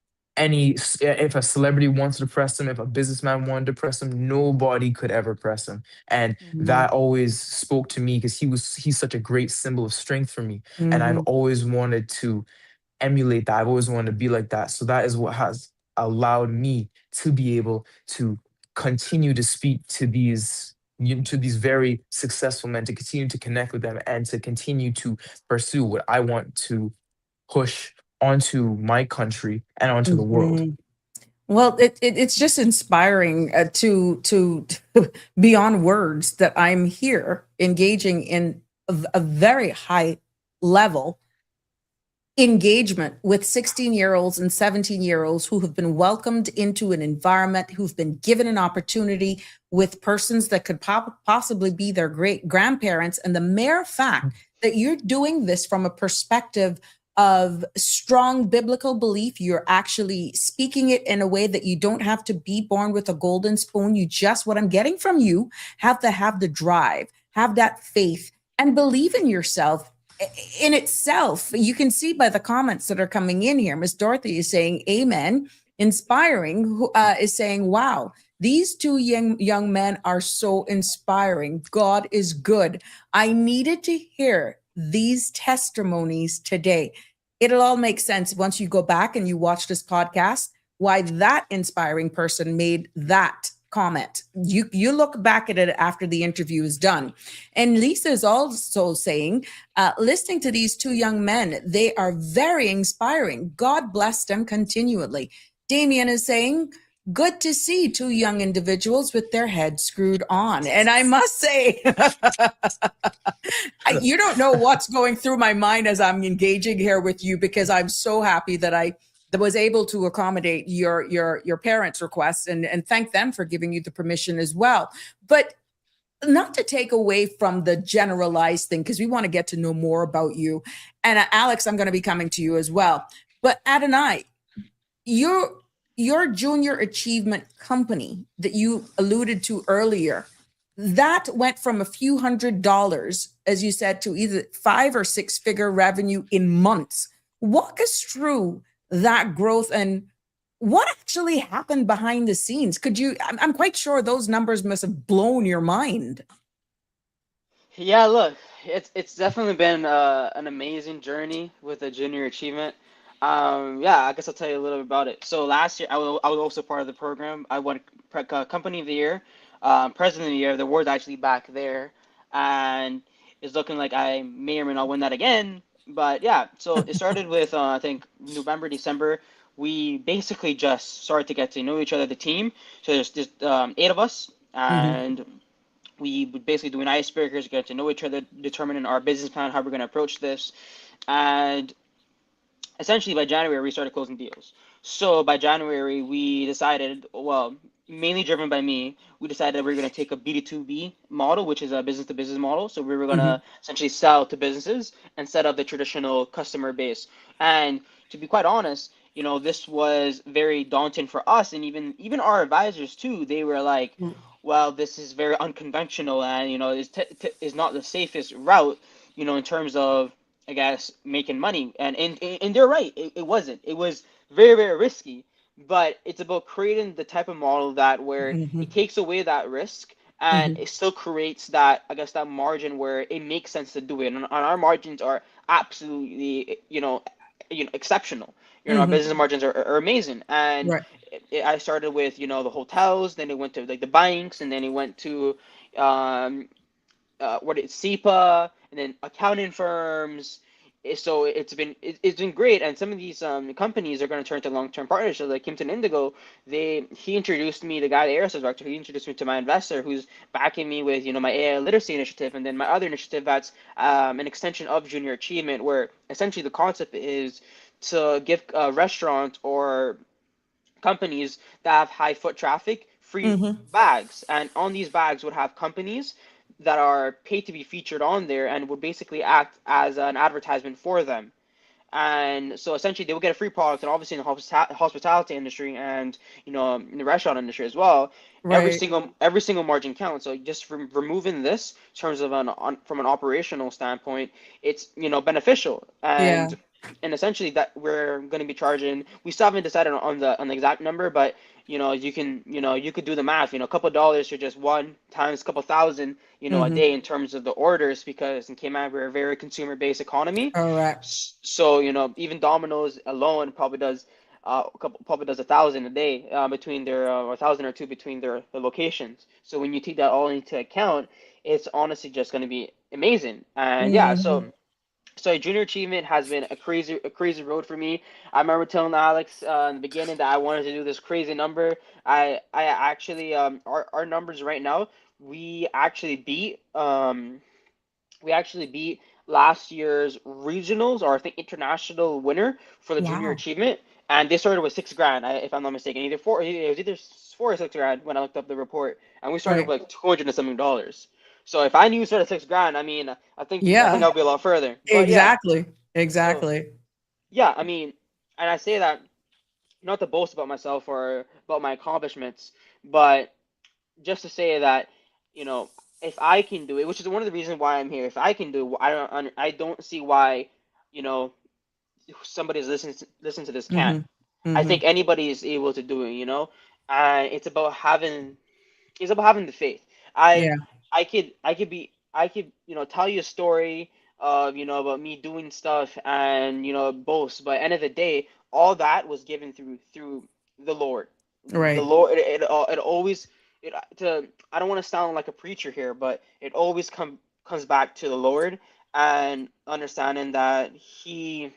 if a celebrity wants to press him, if a businessman wanted to press him, nobody could ever press him. And Mhm. that always spoke to me because he's such a great symbol of strength for me. And I've Mhm. always wanted to emulate that. I've always wanted to be like that. So that is what has allowed me to be able to continue to speak to these very successful men, to continue to connect with them, and to continue to pursue what I want to push onto my country and onto the world. Mhm. Well, it's just inspiring to beyond words that I'm here engaging in a very high level engagement with 16-year-olds and 17-year-olds who have been welcomed into an environment, who've been given an opportunity with persons that could possibly be their great grandparents. And the mere fact that you're doing this from a perspective of strong biblical belief, you're actually speaking it in a way that you don't have to be born with a golden spoon. What I'm getting from you, have to have the drive, have that faith, and believe in yourself in itself. You can see by the comments that are coming in here. Miss Dorothy is saying amen. Inspiring, who is saying, wow, these two young men are so inspiring. God is good. I needed to hear these testimonies today. It'll all make sense once you go back and you watch this podcast, why that inspiring person made that comment. You look back at it after the interview is done. And Lisa is also saying, listening to these two young men, they are very inspiring. God bless them continually. Damien is saying, good to see two young individuals with their heads screwed on. And I must say, you don't know what's going through my mind as I'm engaging here with you, because I'm so happy that I was able to accommodate your parents' requests and thank them for giving you the permission as well. But not to take away from the generalized thing, because we want to get to know more about you. And Alex, I'm going to be coming to you as well. But Adonai, your junior achievement company that you alluded to earlier, that went from a few $100s, as you said, to either 5 or 6 figure revenue in months. Walk us through that growth and what actually happened behind the scenes. I'm quite sure those numbers must have blown your mind. Yeah, look, It's definitely been an amazing journey with a junior achievement. Yeah, I guess I'll tell you a little bit about it. So last year, I was also part of the program. I won Company of the Year, President of the Year. The award's actually back there, and it's looking like I may or may not win that again. But yeah, so it started with I think November, December. We basically just started to get to know each other, the team. So there's just eight of us, Hmm. and we would basically doing icebreakers, get to know each other, determining our business plan, how we're going to approach this, and essentially by January we started closing deals. So by January we decided, well, mainly driven by me, we decided that we were going to take a B2B model, which is a business to business model. So we were going Hmm. to essentially sell to businesses instead of the traditional customer base. And to be quite honest, this was very daunting for us, and even our advisors too. They were like, well, this is very unconventional, and is not the safest route, in terms of, I guess, making money. And they're right. It wasn't. It was very, very risky. But it's about creating the type of model that where Hmm. it takes away that risk and Hmm. it still creates that, I guess, that margin where it makes sense to do it. And our margins are absolutely, exceptional. Our Hmm. business margins are amazing. And Right. I started with, the hotels, then it went to like the banks, and then it went to um, what it's SEPA, and then accounting firms. So it's been great, and some of these companies are going to turn to long term partnerships. Like Kimpton Indigo, he introduced me, the guy, the aerospace director. He introduced me to my investor, who's backing me with my AI literacy initiative, and then my other initiative that's an extension of Junior Achievement, where essentially the concept is to give restaurants or companies that have high foot traffic free Hmm. bags, and on these bags would have companies that are paid to be featured on there and would basically act as an advertisement for them. And so essentially they will get a free product, and obviously in the hospitality industry and in the restaurant industry as well, Right. every single margin counts. So just removing this in terms of from an operational standpoint, it's beneficial. Yeah. And essentially that we're going to be charging, we still haven't decided on the exact number, but you could do the math. A couple of dollars for just one times a couple thousand a Hmm. day in terms of the orders, because in Cayman we're a very consumer based economy. Correct. So even Domino's alone probably does 1,000 a day, between their or 1,000 or two between their locations. So when you take that all into account, it's honestly just going to be amazing. And yeah, Hmm. so junior achievement has been a crazy road for me. I remember telling Alex in the beginning that I wanted to do this crazy number. I actually, our numbers right now, we actually beat um we actually beat last year's regionals, or I think international winner for the junior Wow. achievement, and they started with 6 grand, if I'm not mistaken. It was either 4 or 6 grand when I looked up the report, and we started Right. with like 200 and something dollars. So if I knew you started 6 grand, I mean, I think Yeah. I'll be a lot further. But yeah, Exactly. so Exactly. yeah, I mean, and I say that not to boast about myself or about my accomplishments, but just to say that, you know, if I can do it, which is one of the reasons why I'm here. If I can do it, I don't see why, you know, somebody's listen to this can't. Hmm. I Hmm. think anybody is able to do it, and it's about having the faith. I Yeah. I could tell you a story of about me doing stuff and boast, but at the end of the day, all that was given through the Lord. The Right. Lord, it always, it to I don't want to sound like a preacher here, but it always comes back to the Lord, and understanding that he's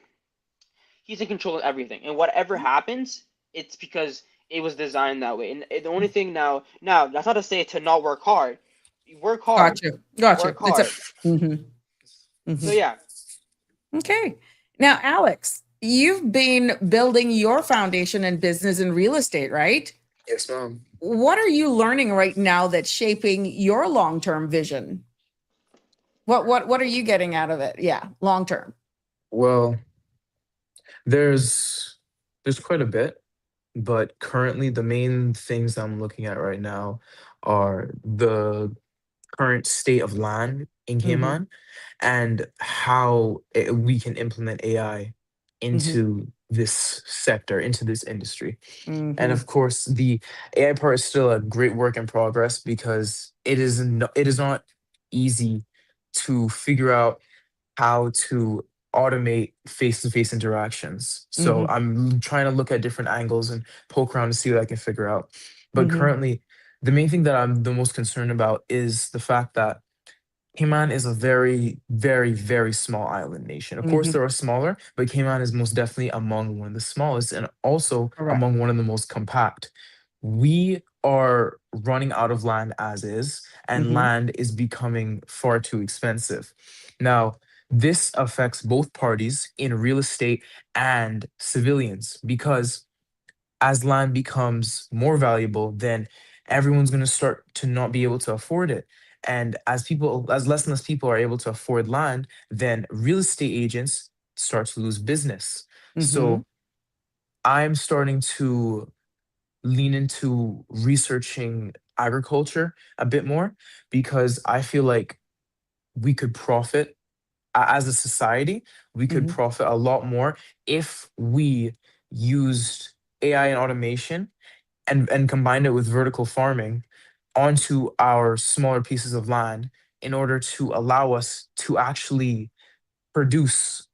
in control of everything, and whatever happens, it's because it was designed that way. And the only thing now, that's not to say to not work hard. Work hard, Gotcha. Gotcha. work It's a. hard. Hmm. So Hmm. yeah, Okay. Now, Alex, you've been building your foundation in business and real estate, right? Yes, ma'am. What are you learning right now that's shaping your long-term vision? What are you getting out of it? Yeah, long term. Well, there's there's quite a bit, but currently the main things I'm looking at right now are the current state of land in Hmm. Cayman and how we can implement AI Hmm. into this sector, into this industry. And Hmm. of course, the AI part is still a great work in progress because it is not easy to figure out how to automate face-to-face interactions. So Mm-hmm. I'm trying to look at different angles and poke around to see what I can figure out. But Mm-hmm. currently, the main thing that I'm the most concerned about is the fact that Cayman is a very, very, very small island nation. Of course, Mm-hmm. there are smaller, but Cayman is most definitely among one of the smallest and also Correct. among one of the most compact. We are running out of land as is, and Mm-hmm. land is becoming far too expensive. Now, this affects both parties in real estate and civilians because as land becomes more valuable, then everyone's going to start to not be able to afford it. And as less and less people are able to afford land, then real estate agents start to lose business. Mm-hmm. So I'm starting to lean into researching agriculture a bit more because I feel like we could profit as a society, we could Mm-hmm. profit a lot more if we used AI and automation and combined it with vertical farming onto our smaller pieces of land in order to allow us to actually produce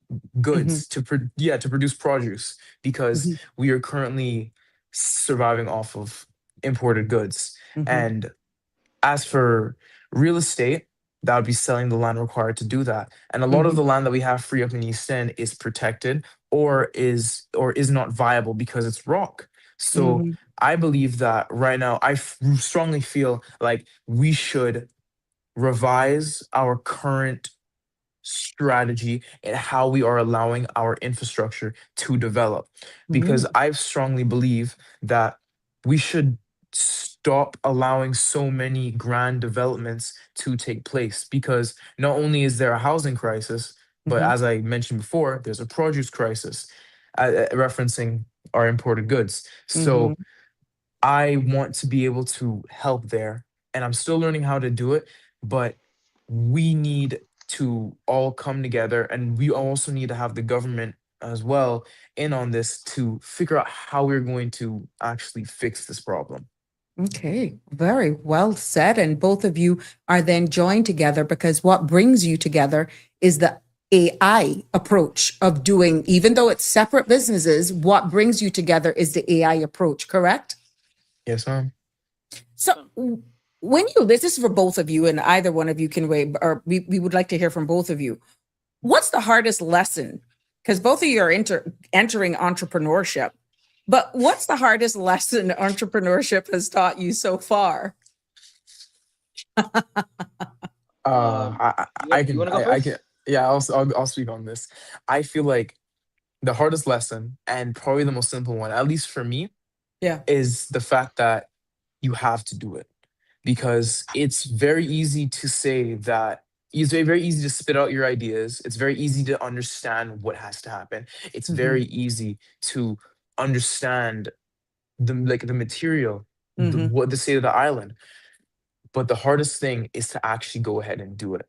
Mm-hmm. goods to produce produce because Mm-hmm. we are currently surviving off of imported goods. Mm-hmm. And as for real estate, that would be selling the land required to do that. And a lot of Mm-hmm. the land that we have free up in East End is protected or is not viable because it's rock. So Mm-hmm. I believe that right now, strongly feel like we should revise our current strategy and how we are allowing our infrastructure to develop. Because Mm-hmm. I strongly believe that we should stop allowing so many grand developments to take place. Because not only is there a housing crisis, but Mm-hmm. as I mentioned before, there's a produce crisis, referencing our imported goods. Mm-hmm. So I want to be able to help there, and I'm still learning how to do it, but we need to all come together, and we also need to have the government as well in on this to figure out how we're going to actually fix this problem. Okay, very well said. And both of you are then joined together because what brings you together is the AI approach of doing, even though it's separate businesses, what brings you together is the AI approach, correct? Yes, ma'am. So when you, this is for both of you, and either one of you can wait, or we would like to hear from both of you. What's the hardest lesson? Because both of you are entering entrepreneurship, but what's the hardest lesson entrepreneurship has taught you so far? Uh, Um, I, I I you can, want to go I can, first? yeah, I'll speak on this. I feel like the hardest lesson and probably the most simple one, at least for me, Yeah. is the fact that you have to do it because it's very easy to say that it's very easy to spit out your ideas. It's very easy to understand what has to happen. It's Mm-hmm. very easy to understand the material, Mm-hmm. what the state of the island. But the hardest thing is to actually go ahead and do it.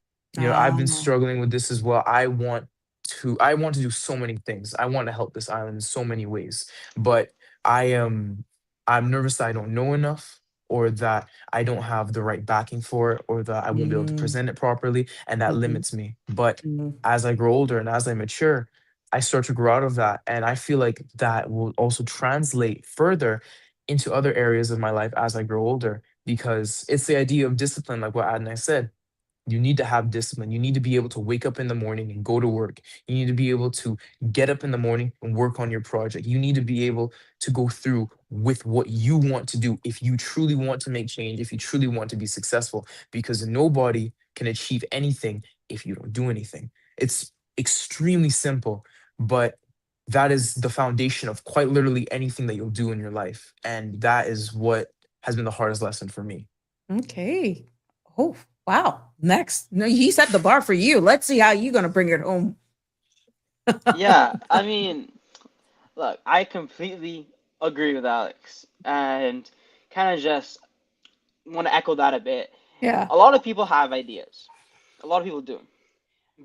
I've been Ah. struggling with this as well. I want to do so many things. I want to help this island in so many ways, but I am I'm nervous that I don't know enough or that I don't have the right backing for it or that I won't be able to Mm-hmm. present it properly and that Mm-hmm. limits me. But as I grow older and as I mature, I start to grow out of that and I feel like that will also translate further into other areas of my life as I grow older because it's the idea of discipline, like what Adonai said. You need to have discipline. You need to be able to wake up in the morning and go to work. You need to be able to get up in the morning and work on your project. You need to be able to go through with what you want to do if you truly want to make change, if you truly want to be successful, because nobody can achieve anything if you don't do anything. It's extremely simple, but that is the foundation of quite literally anything that you'll do in your life. And that is what has been the hardest lesson for me. Okay. Oh, wow. Next. No, he set the bar for you. Let's see how you're going to bring it home. Yeah, I mean, look, I completely agree with Alex, and kind of just want to echo that a bit. Yeah. A lot of people have ideas. A lot of people do,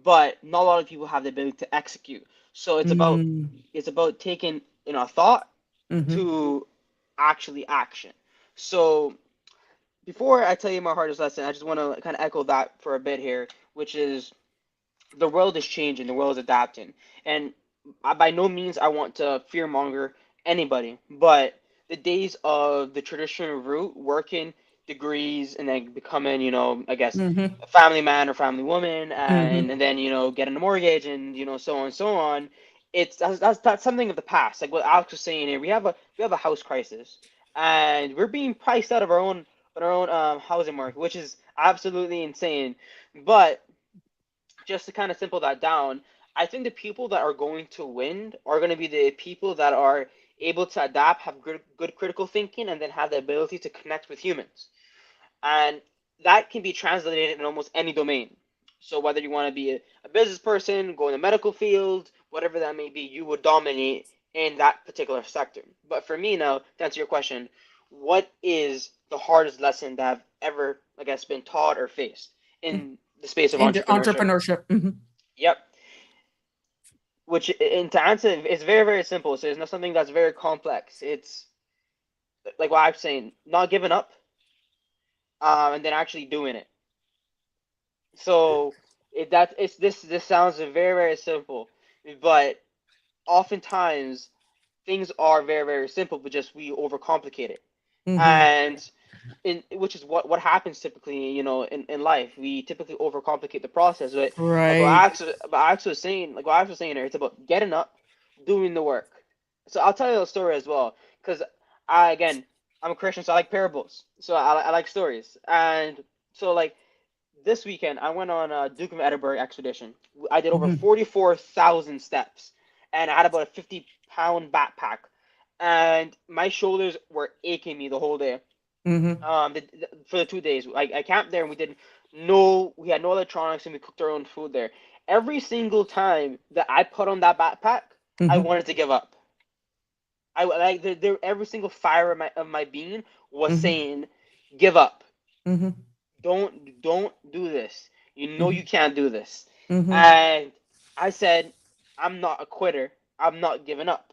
but not a lot of people have the ability to execute. So Mm, it's about taking a thought mm-hmm. to actually action. So before I tell you my hardest lesson, I just want to kind of echo that for a bit here, which is the world is changing, the world is adapting, and by no means I want to fearmonger anybody, but the days of the traditional route, working degrees and then becoming, I guess, Mm-hmm. a family man or family woman, Mm-hmm. and then getting a mortgage and so on and so on. That's something of the past. Like what Alex was saying here, we have a house crisis, and we're being priced out of our own housing market, which is absolutely insane. But just to kind of simple that down, I think the people that are going to win are going to be the people that are able to adapt, have good critical thinking, and then have the ability to connect with humans. And that can be translated in almost any domain. So whether you want to be a business person, go in the medical field, whatever that may be, you would dominate in that particular sector. But for me now, to answer your question, what is the hardest lesson that I've ever, I guess, been taught or faced in the space of Into entrepreneurship? entrepreneurship. Mm-hmm. Yep. Which, and to answer, it's very, very simple. So it's not something that's very complex. It's like what I'm saying, not giving up, and then actually doing it. So it's this sounds very, very simple, but oftentimes things are very, very simple, but just we overcomplicate it. Mm-hmm. And which is what happens typically, in life. We typically overcomplicate the process. But like what Right. Alex was saying, like what Alex was saying here, it's about getting up, doing the work. So I'll tell you a story as well, because again, I'm a Christian, so I like parables. So I like stories. And so like this weekend, I went on a Duke of Edinburgh expedition. I did over Mm-hmm. 44,000 steps, and I had about a 50-pound backpack, and my shoulders were aching me the whole day. Mm-hmm. For the 2 days, I camped there, and we had no electronics, and we cooked our own food there. Every single time that I put on that backpack, I Mm-hmm. wanted to give up. I like every single fiber of my being was Mm-hmm. saying, "Give up. Mm-hmm. Don't do this. You know Mm-hmm. you can't do this." Mm-hmm. And I said, "I'm not a quitter. I'm not giving up.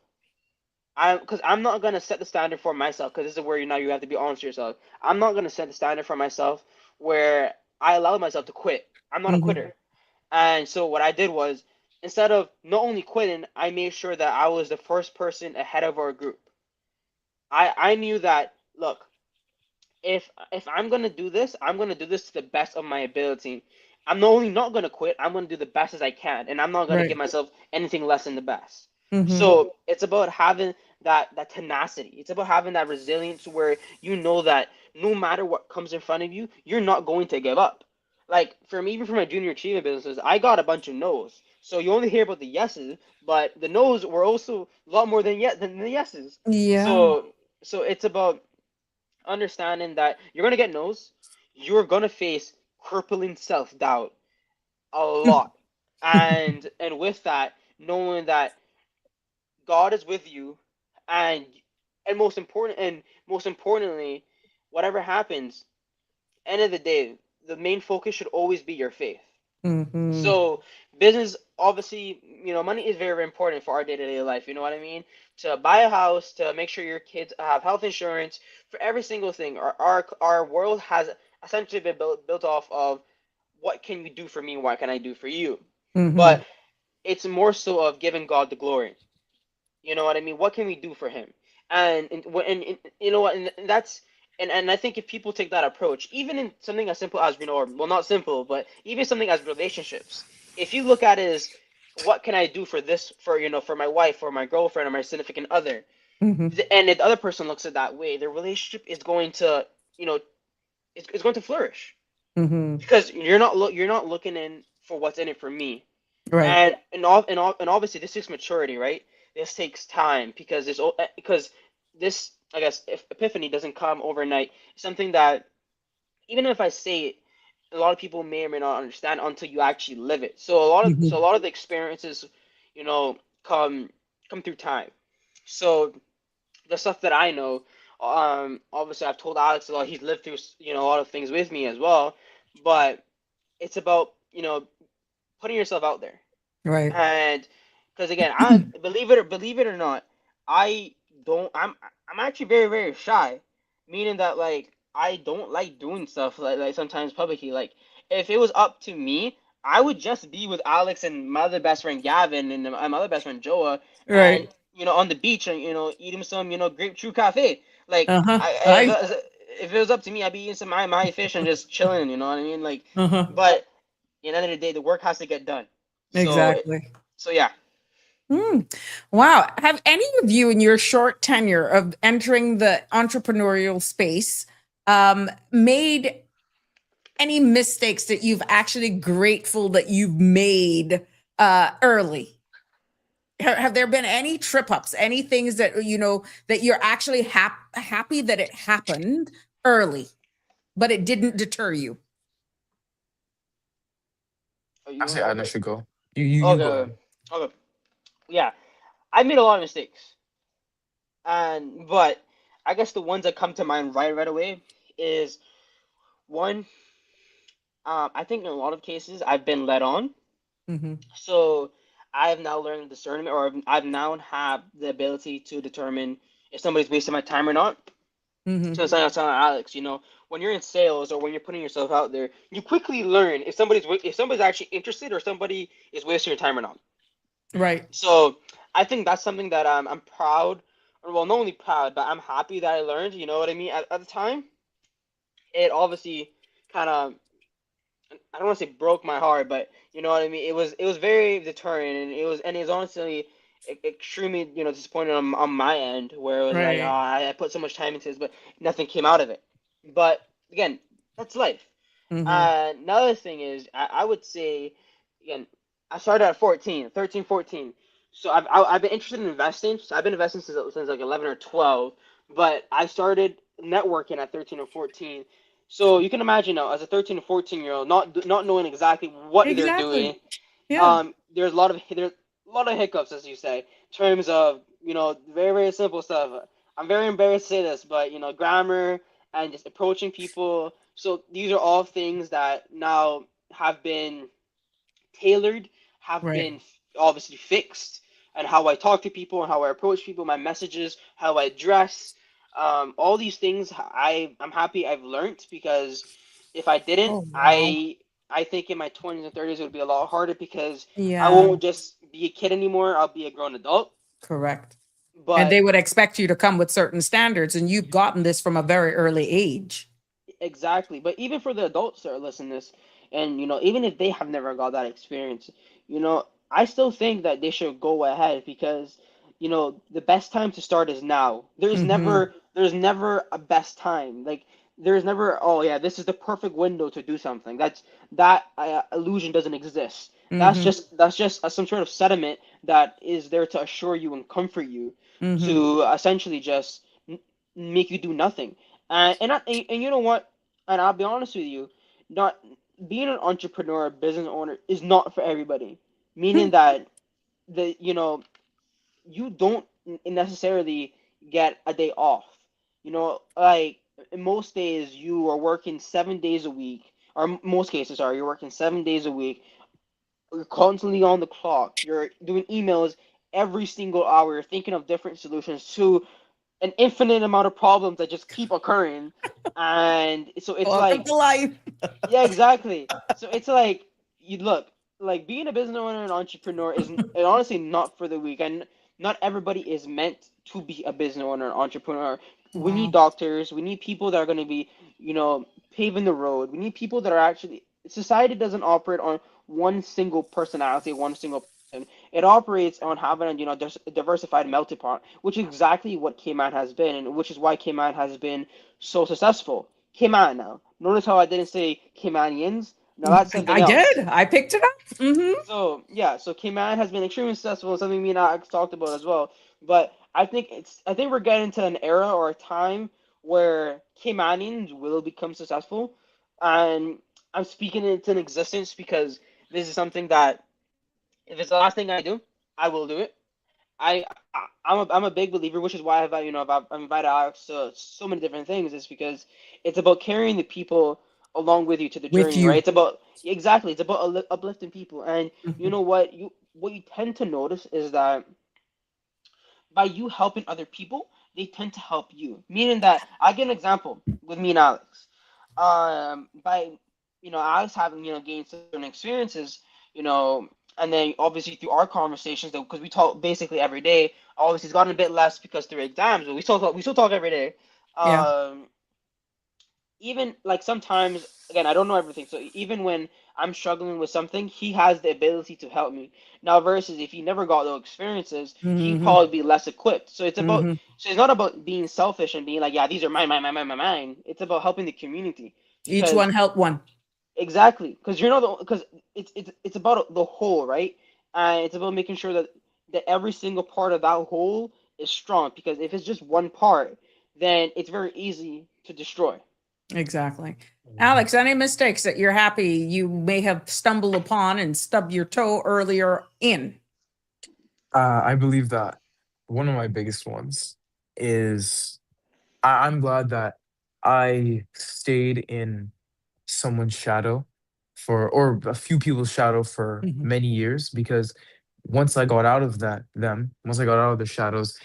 Because I'm not gonna set the standard for myself. Because this is where you have to be honest with yourself. I'm not gonna set the standard for myself where I allow myself to quit. I'm not a Mm-hmm. quitter." And so what I did was, instead of not only quitting, I made sure that I was the first person ahead of our group. I knew that, look, if I'm gonna do this, I'm gonna do this to the best of my ability. I'm not only not gonna quit, I'm gonna do the best as I can, and I'm not gonna give Right. myself anything less than the best. Mm-hmm. So it's about having that tenacity. It's about having that resilience where you know that no matter what comes in front of you, you're not going to give up. Like for me, even for my junior achievement businesses, I got a bunch of no's. So you only hear about the yeses, but the no's were also a lot more than the yeses. Yeah. So it's about understanding that you're gonna get no's, you're gonna face crippling self doubt a lot, and with that, knowing that God is with you, and most importantly, whatever happens, end of the day, the main focus should always be your faith. Mm-hmm. So business, obviously, money is very, very important for our day-to-day life. You know what I mean? To buy a house, to make sure your kids have health insurance, for every single thing. Our world has essentially been built off of what can you do for me? What can I do for you? Mm-hmm. But it's more so of giving God the glory. You know what I mean? What can we do for him? And you know what? And that's and I think if people take that approach, even in something as simple as or well, not simple, but even something as relationships, if you look at it as what can I do for this for for my wife or my girlfriend or my significant other, Mm-hmm. and the other person looks at that way, the relationship is going to it's going to flourish Mm-hmm. because you're not looking in for what's in it for me. Right. And obviously this takes maturity, right? This takes time because this, I guess, if epiphany doesn't come overnight. It's something that even if I say it, a lot of people may or may not understand until you actually live it. So Mm-hmm. a lot of the experiences, you know, come through time. So the stuff that I know, obviously I've told Alex a lot. He's lived through a lot of things with me as well, but it's about putting yourself out there. Right. And because again, I believe it or not, I don't. I'm actually very, very shy, meaning that like I don't like doing stuff like sometimes publicly. Like if it was up to me, I would just be with Alex and my other best friend Gavin and my other best friend Joa, and Right. on the beach and eating some Grape True Cafe. Like Uh-huh. I I if it was up to me, I'd be eating some my fish and just chilling. You know what I mean? Like, uh-huh. but at the end of the day, the work has to get done. So Exactly. yeah. Hmm. Wow. Have any of you in your short tenure of entering the entrepreneurial space made any mistakes that you've actually grateful that you've made early? Have there been any trip ups, any things that that you're actually happy that it happened early, but it didn't deter you? Oh, you I go say ahead. Adna should go. You Okay. go Okay. ahead. Okay. Yeah, I made a lot of mistakes, but I guess the ones that come to mind right away is one. I think in a lot of cases I've been led on, Mm-hmm. so I have now learned discernment, or I've now have the ability to determine if somebody's wasting my time or not. Mm-hmm. So it's like I was telling Alex, when you're in sales or when you're putting yourself out there, you quickly learn if somebody's actually interested or somebody is wasting your time or not. Right. So I think that's something that I'm proud, or well, not only proud, but I'm happy that I learned. You know what I mean? At the time, it obviously kind of, I don't want to say broke my heart, but you know what I mean. It was very deterring, and it was honestly extremely disappointing on my end, where it was like, oh, Right. I put so much time into this, but nothing came out of it. But again, that's life. Mm-hmm. Another thing is, I would say, again, I started at 14, 13, 14. So I've been interested in investing. So I've been investing since like 11 or 12, but I started networking at 13 or 14. So you can imagine now, as a 13 or 14-year-old, not knowing exactly what they're Exactly. doing, Yeah. there's a lot of hiccups, as you say, in terms of very very simple stuff. I'm very embarrassed to say this, but grammar and just approaching people. So these are all things that now have been tailored, have Right. been obviously fixed, and how I talk to people and how I approach people, my messages, how I dress, all these things. I'm happy I've learned, because if I didn't, Oh, wow. I think in my 20s and 30s it would be a lot harder, because I Yeah. won't just be a kid anymore. I'll be a grown adult. Correct. And they But would expect you to come with certain standards, and you've gotten this from a very early age. exactly. But even for the adults that are listening to this, and even if they have never got that experience, I still think that they should go ahead, because the best time to start is now. Mm-hmm. There's never a best time. Like there's never, oh yeah, this is the perfect window to do something. That illusion doesn't exist. That's Mm-hmm. just some sort of sediment that is there to assure you and comfort you, Mm-hmm. to essentially just make you do nothing. And you know what? And I'll be honest with you, not being an entrepreneur, business owner is not for everybody. Meaning that the you don't necessarily get a day off. Like in most days you are working 7 days a week, or most cases are you're working 7 days a week. You're constantly on the clock. You're doing emails every single hour. You're thinking of different solutions to an infinite amount of problems that just keep occurring. And so it's Welcome like, to life. yeah, exactly. So it's like, you look, like being a business owner and entrepreneur is honestly not for the weak. And not everybody is meant to be a business owner and entrepreneur. We need Wow. doctors. We need people that are going to be, paving the road. We need people that are actually, society doesn't operate on one single personality, one single person. It operates on having, a diversified melting pot, which is exactly what Cayman has been, and which is why Cayman has been so successful. Cayman now. Notice how I didn't say Caymanians. Now that's something I did. else. I picked it up. Mm-hmm. So yeah, so Cayman has been extremely successful, something me and Alex talked about as well. But I think we're getting to an era or a time where Caymanians will become successful, and I'm speaking it into existence, because this is something that, if it's the last thing I do, I will do it. I'm a big believer, which is why I've invited Alex to so many different things. Is because it's about carrying the people along with you to the With journey, right? you. It's about, exactly, it's about uplifting people. And you Mhm. know what you tend to notice is that by you helping other people, they tend to help you. Meaning that, I give an example with me and Alex. By Alex having gained certain experiences, you know, and then obviously through our conversations, because we talk basically every day. Obviously, it's gotten a bit less because through exams, but we still talk every day. Yeah. Even like sometimes, again, I don't know everything, so even when I'm struggling with something, he has the ability to help me. Now versus if he never got those experiences, he'd Mm-hmm. probably be less equipped. Mm-hmm. So it's not about being selfish and being like, yeah, these are mine. It's about helping the community. Each Because one help one. exactly, because because it's about the whole, right? And it's about making sure that every single part of that whole is strong, because if it's just one part, then it's very easy to destroy. Exactly. Mhm. Alex, any mistakes that you're happy you may have stumbled upon and stubbed your toe earlier in? I believe that one of my biggest ones is I'm glad that I stayed in someone's shadow or a few people's shadow for Mhm. many years, because once I got out of once I got out of the shadows,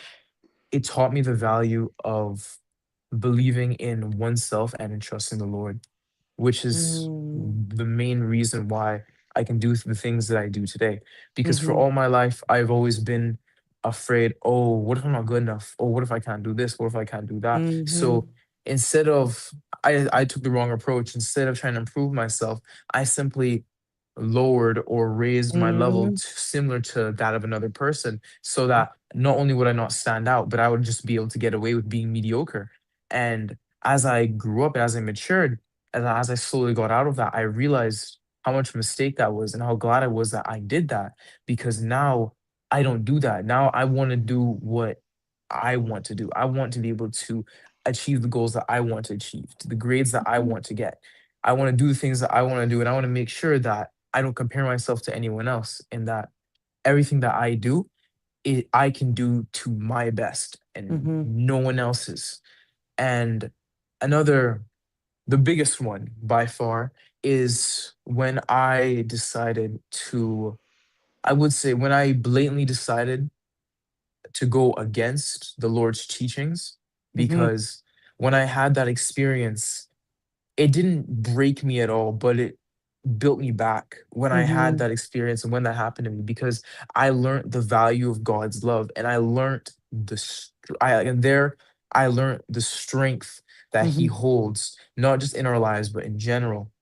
it taught me the value of believing in oneself and in trusting the Lord, which is Mm. the main reason why I can do the things that I do today. Because for Mhm. all my life, I've always been afraid, oh, what if I'm not good enough? Oh, what if I can't do this? What if I can't do that? So Mhm. instead of, I took the wrong approach. Instead of trying to improve myself, I simply lowered or raised my level Mhm. similar to that of another person, so that not only would I not stand out, but I would just be able to get away with being mediocre. And as I grew up, as I matured, as I slowly got out of that, I realized how much mistake that was and how glad I was that I did that, because now I don't do that. Now I want to do what I want to do. I want to be able to achieve the goals that I want to achieve, to the grades that I want to get. I want to do the things that I want to do, and I want to make sure that I don't compare myself to anyone else, and that everything that I do, I can do to my best and Mhm. no one else's. And another, the biggest one by far, is when I decided to, I would say, when I blatantly decided to go against the Lord's teachings, Mhm. because when I had that experience, it didn't break me at all, but it built me back when I had Mhm. that experience and when that happened to me, because I learned the value of God's love, and I learned I learned the strength that He Mhm. holds, not just in our lives but in general.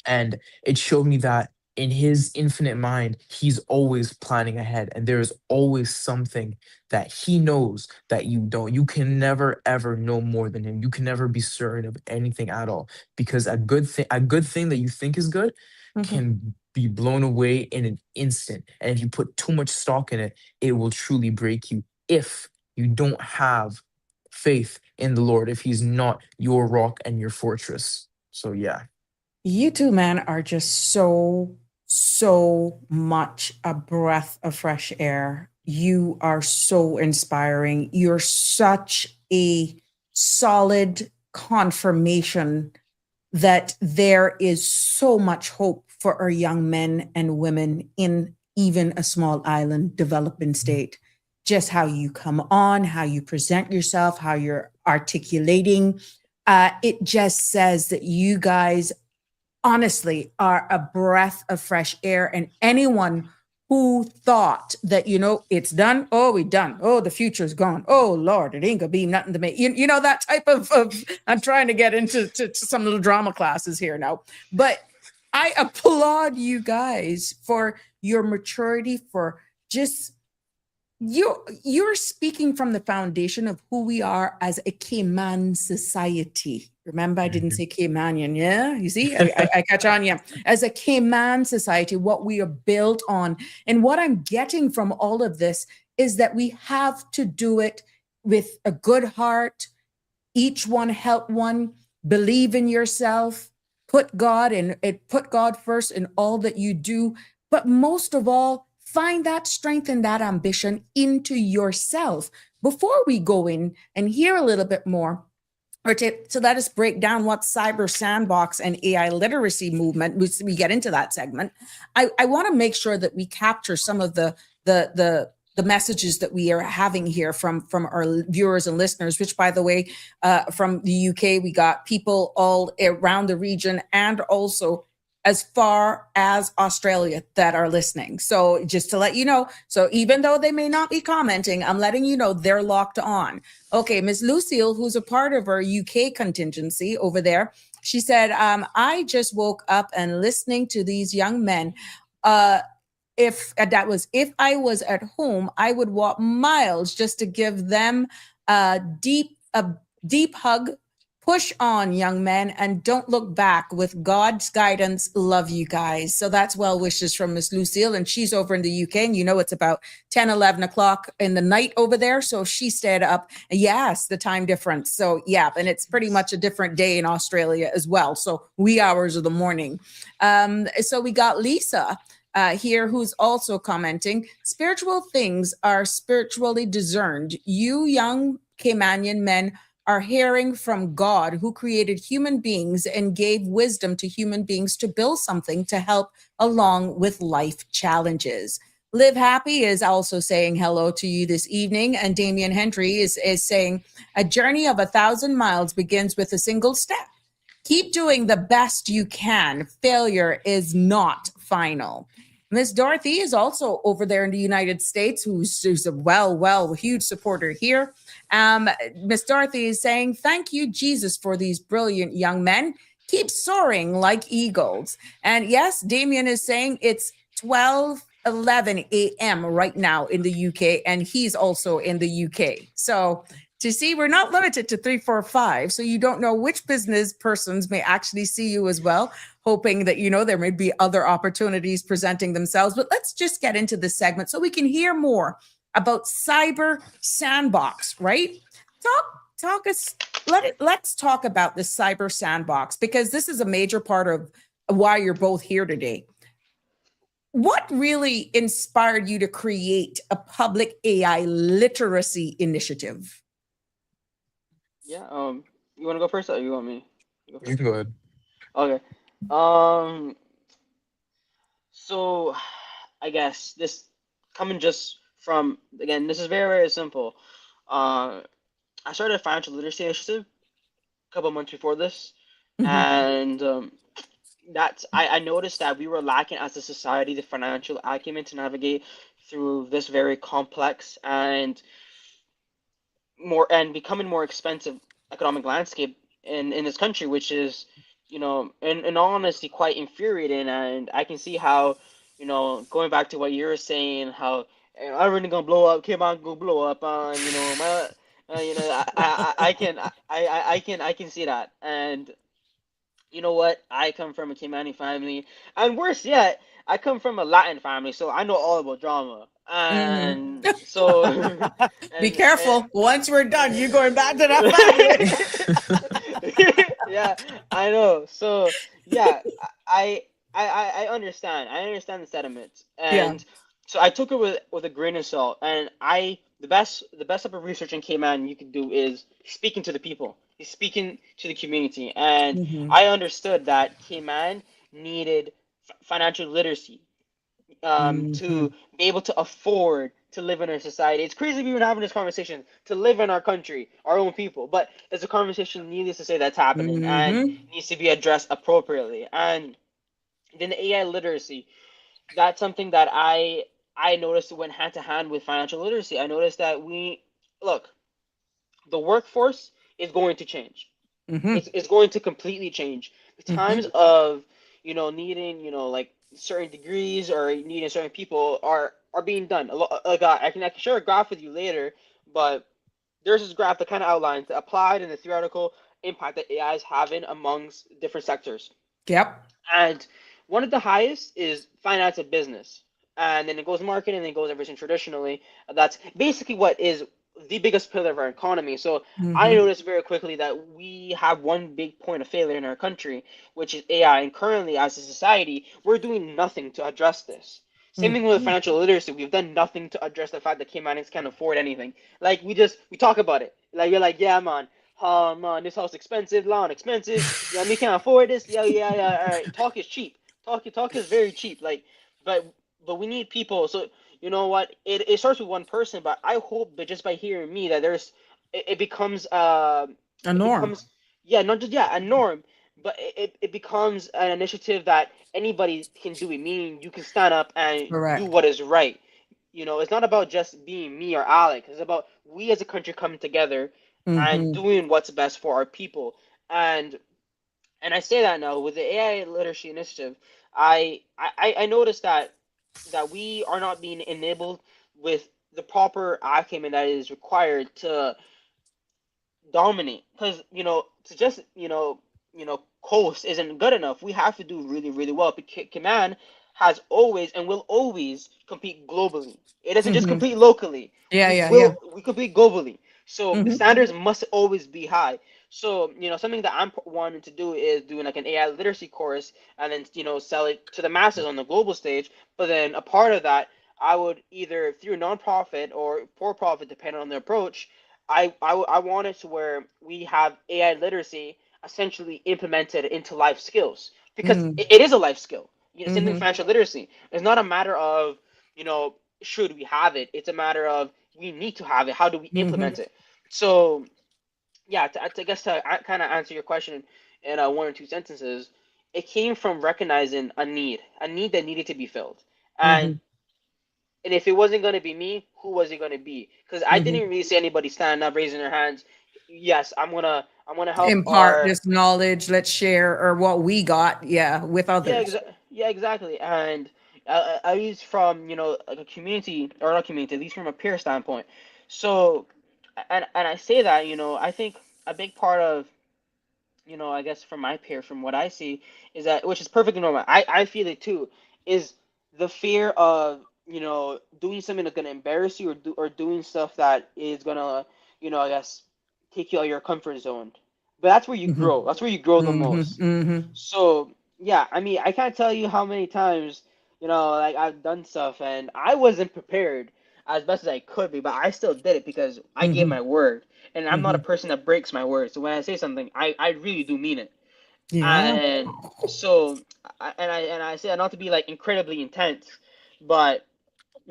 And it showed me that in his infinite mind, he's always planning ahead. And there is always something that he knows that you don't. You can never ever know more than him. You can never be certain of anything at all. Because a good thing that you think is good Mhm. can be blown away in an instant. And if you put too much stock in it, it will truly break you if you don't have faith in the Lord, if he's not your rock and your fortress. So yeah. You two men are just so, so much a breath of fresh air. You are so inspiring. You're such a solid confirmation that there is so much hope for our young men and women in even a small island developing state. Just how you come on, how you present yourself, how you're articulating. It just says that you guys honestly are a breath of fresh air. And anyone who thought that, it's done, oh, we done, oh, the future's gone, oh, Lord, it ain't gonna be nothing to me. That type of I'm trying to get into to some little drama classes here now. But I applaud you guys for your maturity, for just you're speaking from the foundation of who we are as a Cayman society. Remember, I didn't Mhm. say Caymanian. Yeah, you see, I catch on. Yeah, as a Cayman society, what we are built on, and what I'm getting from all of this is that we have to do it with a good heart. Each one help one. Believe in yourself. Put God first in all that you do. But most of all, find that strength and that ambition into yourself. Before we go in and hear a little bit more, so let us break down what cyber sandbox and AI literacy movement. We get into that segment. I want to make sure that we capture some of the the messages that we are having here from our viewers and listeners, which, by the way, from the UK, we got people all around the region and also as far as Australia that are listening. So just to let you know, so even though they may not be commenting, I'm letting you know they're locked on. Okay, Miss Lucille, who's a part of our UK contingency over there, she said, I just woke up and listening to these young men. If I was at home, I would walk miles just to give them a deep hug. Push on, young men, and don't look back. With God's guidance, love you guys. So that's well wishes from Miss Lucille, and she's over in the UK, and you know it's about 10, 11 o'clock in the night over there. So she stayed up. Yes, the time difference. So yeah, and it's pretty much a different day in Australia as well. So wee hours of the morning. So we got Lisa here, who's also commenting, spiritual things are spiritually discerned. You young Caymanian men are hearing from God, who created human beings and gave wisdom to human beings to build something to help along with life challenges. Live Happy is also saying hello to you this evening. And Damian Hendry is saying, a journey of 1,000 miles begins with a single step. Keep doing the best you can. Failure is not final. Miss Dorothy is also over there in the United States, who's a huge supporter here. Miss Dorothy is saying, thank you, Jesus, for these brilliant young men. Keep soaring like eagles. And yes, Damien is saying it's 12:11 a.m. right now in the UK, and he's also in the UK. So to see, we're not limited to 3, 4, 5. So you don't know which business persons may actually see you as well, hoping that, there may be other opportunities presenting themselves. But let's just get into this segment so we can hear more about Cyber Sandbox, right? Let's talk about the Cyber Sandbox, because this is a major part of why you're both here today. What really inspired you to create a public AI literacy initiative? Yeah. You want to go first, or you want me? You can go ahead. Okay. So I guess this coming just from, again, this is very, very simple. I started a financial literacy initiative a couple months before this, and I noticed that we were lacking as a society the financial acumen to navigate through this very complex and becoming more expensive economic landscape in this country, which is, in all honesty, quite infuriating. And I can see how, going back to what you were saying, how I'm really gonna blow up, Cayman go blow up on, my, I can see that. And you know what? I come from a Caymanian family, and worse yet, I come from a Latin family, so I know all about drama. And so, be careful. Once we're done, you're going back to that family. Yeah, I know. So yeah, I understand. I understand the sentiments, and so I took it with a grain of salt. And the best type of research in Cayman you can do is speaking to the people. He's speaking to the community, and I understood that Cayman needed financial literacy to be able to afford to live in our society. It's crazy we were having this conversation to live in our country, our own people, but it's a conversation, needless to say, that's happening and needs to be addressed appropriately. And then the AI literacy, that's something that I noticed went hand to hand with financial literacy. I noticed that the workforce is going to change. It's going to completely change. The times of needing like certain degrees or needing certain people are being done. I can share a graph with you later, but there's this graph that kind of outlines the applied and the theoretical impact that AI is having amongst different sectors. Yep. And one of the highest is finance and business, and then it goes marketing, and then it goes everything traditionally. That's basically what is the biggest pillar of our economy. So I noticed very quickly that we have one big point of failure in our country, which is AI. And currently, as a society, we're doing nothing to address this. Same thing with financial literacy. We've done nothing to address the fact that Caymanians can't afford anything. Like we talk about it. Like you're like, yeah, man, this house expensive, lawn expensive. Yeah, we can't afford this. Yeah. All right, talk is cheap. Talk is very cheap. Like, but we need people. So you know what, it starts with one person, but I hope that just by hearing me that it becomes A it norm. becomes, yeah, not just, yeah, a norm, but it becomes an initiative that anybody can do it, meaning you can stand up and do Correct. what is right. It's not about just being me or Alex. It's about we as a country coming together and Mm-hmm. doing what's best for our people. And I say that now with the AI literacy initiative, I noticed that we are not being enabled with the proper acumen that is required to dominate. Because to just coast isn't good enough. We have to do really really well. Because Cayman has always and will always compete globally. It doesn't just Mm-hmm. compete locally. Yeah, yeah, yeah. We compete globally. So the Mm-hmm. standards must always be high. So something that I'm wanting to do is doing like an AI literacy course, and then sell it to the masses on the global stage. But then a part of that, I would either through a nonprofit or for profit, depending on the approach. I want it to where we have AI literacy essentially implemented into life skills, because it is a life skill. Same thing Mm-hmm. financial literacy. It's not a matter of you know should we have it. It's a matter of we need to have it. How do we Mm-hmm. implement it? So yeah, I guess to kind of answer your question in one or two sentences, it came from recognizing a need that needed to be filled, Mm-hmm. and if it wasn't going to be me, who was it going to be? Because I Mm-hmm. didn't really see anybody standing up, raising their hands. Yes, I'm gonna help Impart our. this knowledge. Let's share or what we got. Yeah, with Yeah, others. yeah, exactly. And at least from like a community, or not community, at least from a peer standpoint. So, and I say that I think a big part of I guess from my peer, from what I see, is that, which is perfectly normal. I feel it too. Is the fear of doing something that's gonna embarrass you, or doing stuff that is gonna I guess take you out of your comfort zone. But that's where you Mm-hmm. grow. That's where you grow the Mm-hmm. most. Mm-hmm. So yeah, I mean, I can't tell you how many times like I've done stuff and I wasn't prepared as best as I could be, but I still did it because I gave Mm-hmm. my word, and I'm not a Mm-hmm. person that breaks my word. So when I say something, I really do mean it. Yeah. And so and I say that not to be like incredibly intense, but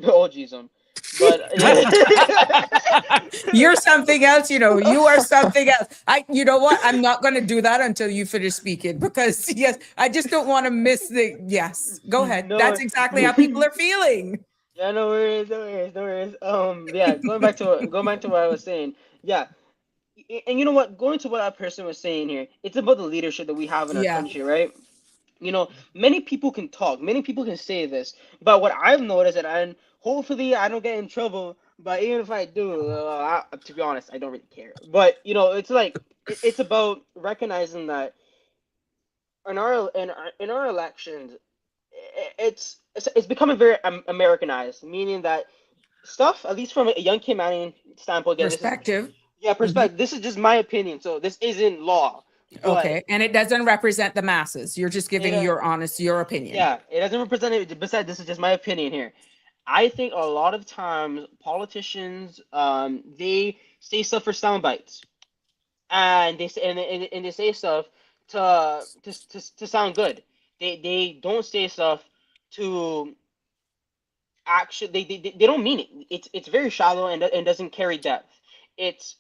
oh geez, but You're something else, you are something else. You know what? I'm not going to do that until you finish speaking because, yes, I just don't want to miss yes. Go ahead. no. That's exactly how people are feeling. Yeah, no worries, no worries, no worries. Yeah, going back to what I was saying. Yeah, and you know what? Going to what that person was saying here, it's about the leadership that we have in our Yeah. country, right? Many people can talk, many people can say this, but what I've noticed, and hopefully I don't get in trouble, but even if I do, to be honest, I don't really care. But it's like it's about recognizing that in our elections, it's becoming very Americanized, meaning that stuff, at least from a young Caymanian standpoint, again, this is, Perspective. yeah, Mhm. perspective. This is just my opinion, so this isn't law, but Okay. And it doesn't represent the masses. You're just it giving your opinion. yeah, it doesn't represent it. Besides, this is just my opinion here. I think a lot of times politicians, they say stuff for sound bites, and they say and they say stuff to sound good. They don't say stuff to actually, they don't mean it. It's very shallow and doesn't carry depth. It's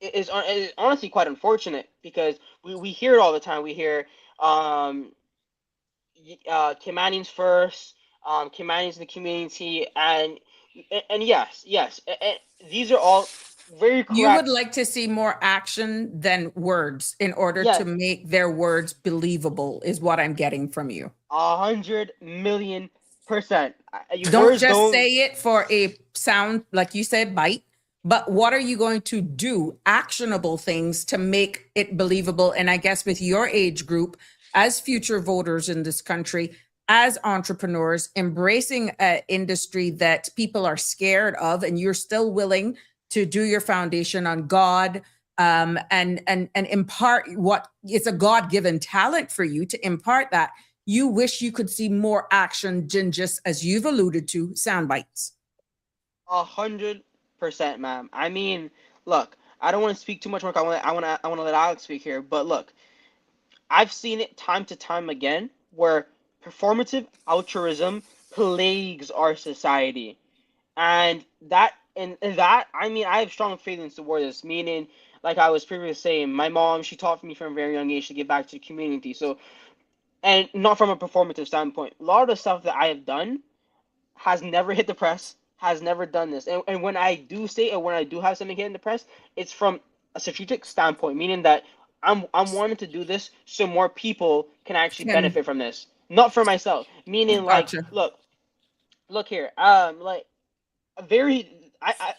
it is honestly quite unfortunate because we hear it all the time. We hear um Caymanians first, Caymanians in the community, and yes, these are all very You would correct. like to see more action than words in order to Yes, make their words believable, is what I'm getting from you. 100,000,000%. Your Don't words just don't. say it for a sound, like you said, bite, but what are you going to do? Actionable things to make it believable. And I guess with your age group, as future voters in this country, as entrepreneurs, embracing an industry that people are scared of, and you're still willing to do your foundation on God, and impart what is a God-given talent for you to impart that. You wish you could see more action than just, as you've alluded to, sound bites. 100%, ma'am. I mean, look, I don't want to speak too much more. I want to let Alex speak here. But look, I've seen it time to time again where performative altruism plagues our society. And that, I mean, I have strong feelings toward this, meaning, like I was previously saying, my mom, she taught me from a very young age to give back to the community. So, and not from a performative standpoint, a lot of the stuff that I have done has never hit the press, has never done this. And when I do say, or when I do have something hit in the press, it's from a strategic standpoint, meaning that I'm wanting to do this so more people can actually Can benefit from this, not for myself. Meaning, like, gotcha. look here, like, a very,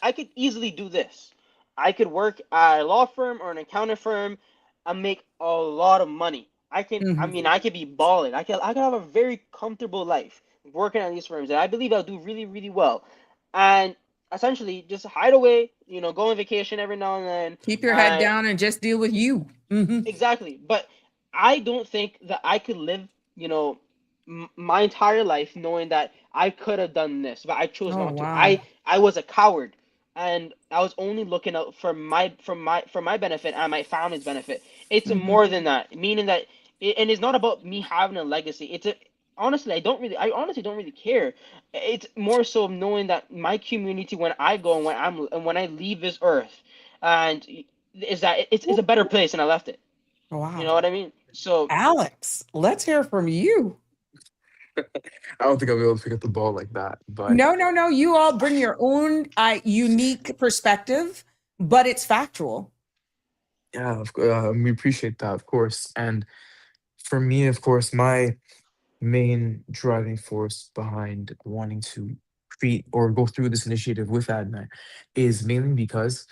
I could easily do this. I could work at a law firm or an accounting firm and make a lot of money. I Hmm. mean, I could be balling. I could have a very comfortable life working at these firms, and I believe I'll do really, really well. And essentially, just hide away, go on vacation every now and then. Keep your head Uh, down and just deal with you. Hmm. exactly. But I don't think that I could live, you know, my entire life knowing that I could have done this, but I chose Oh not to. wow. I was a coward, and I was only looking out for my benefit and my family's benefit. It's Hmm. more than that, meaning that, and it's not about me having a legacy. Honestly, I honestly don't really care. It's more so knowing that my community, when I go and when I leave this earth, and is that it's a better place than I left it. You Wow. know what I mean? So Alex, let's hear from you. I don't think I'll be able to pick up the ball like that, but No, no, no. You all bring your own unique perspective, but it's factual. yeah, we appreciate that, of course. And for me, of course, my main driving force behind wanting to create or go through this initiative with Adonai is mainly because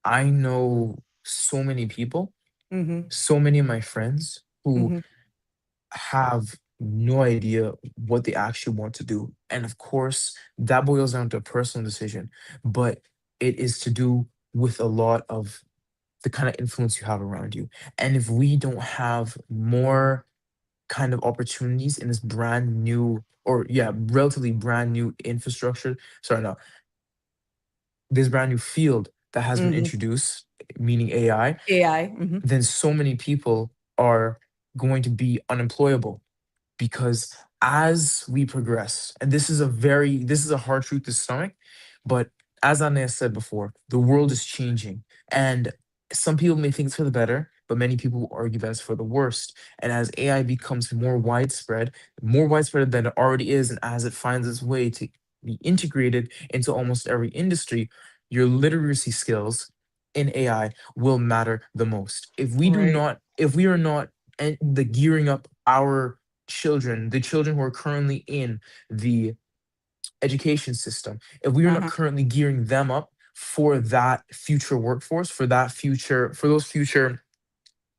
I know so many people, Hmm. so many of my friends who Hmm. have no idea what they actually want to do. And of course, that boils down to a personal decision, but it is to do with a lot of the kind of influence you have around you. And if we don't have more kind of opportunities in this brand new, or yeah, relatively brand new infrastructure, sorry, no, this brand new field that has been Hmm. introduced, meaning AI, AI. Hmm. then so many people are going to be unemployable because as we progress, and this is a hard truth to stomach, but as Anna said before, the world is changing, and some people may think it's for the better, but many people will argue that it's for the worst. And as AI becomes more widespread than it already is, and as it finds its way to be integrated into almost every industry, your literacy skills in AI will matter the most. Right. If we are not and the gearing up our children, the children who are currently in the education system, if we are not Uh-huh. currently gearing them up for that future workforce, for those future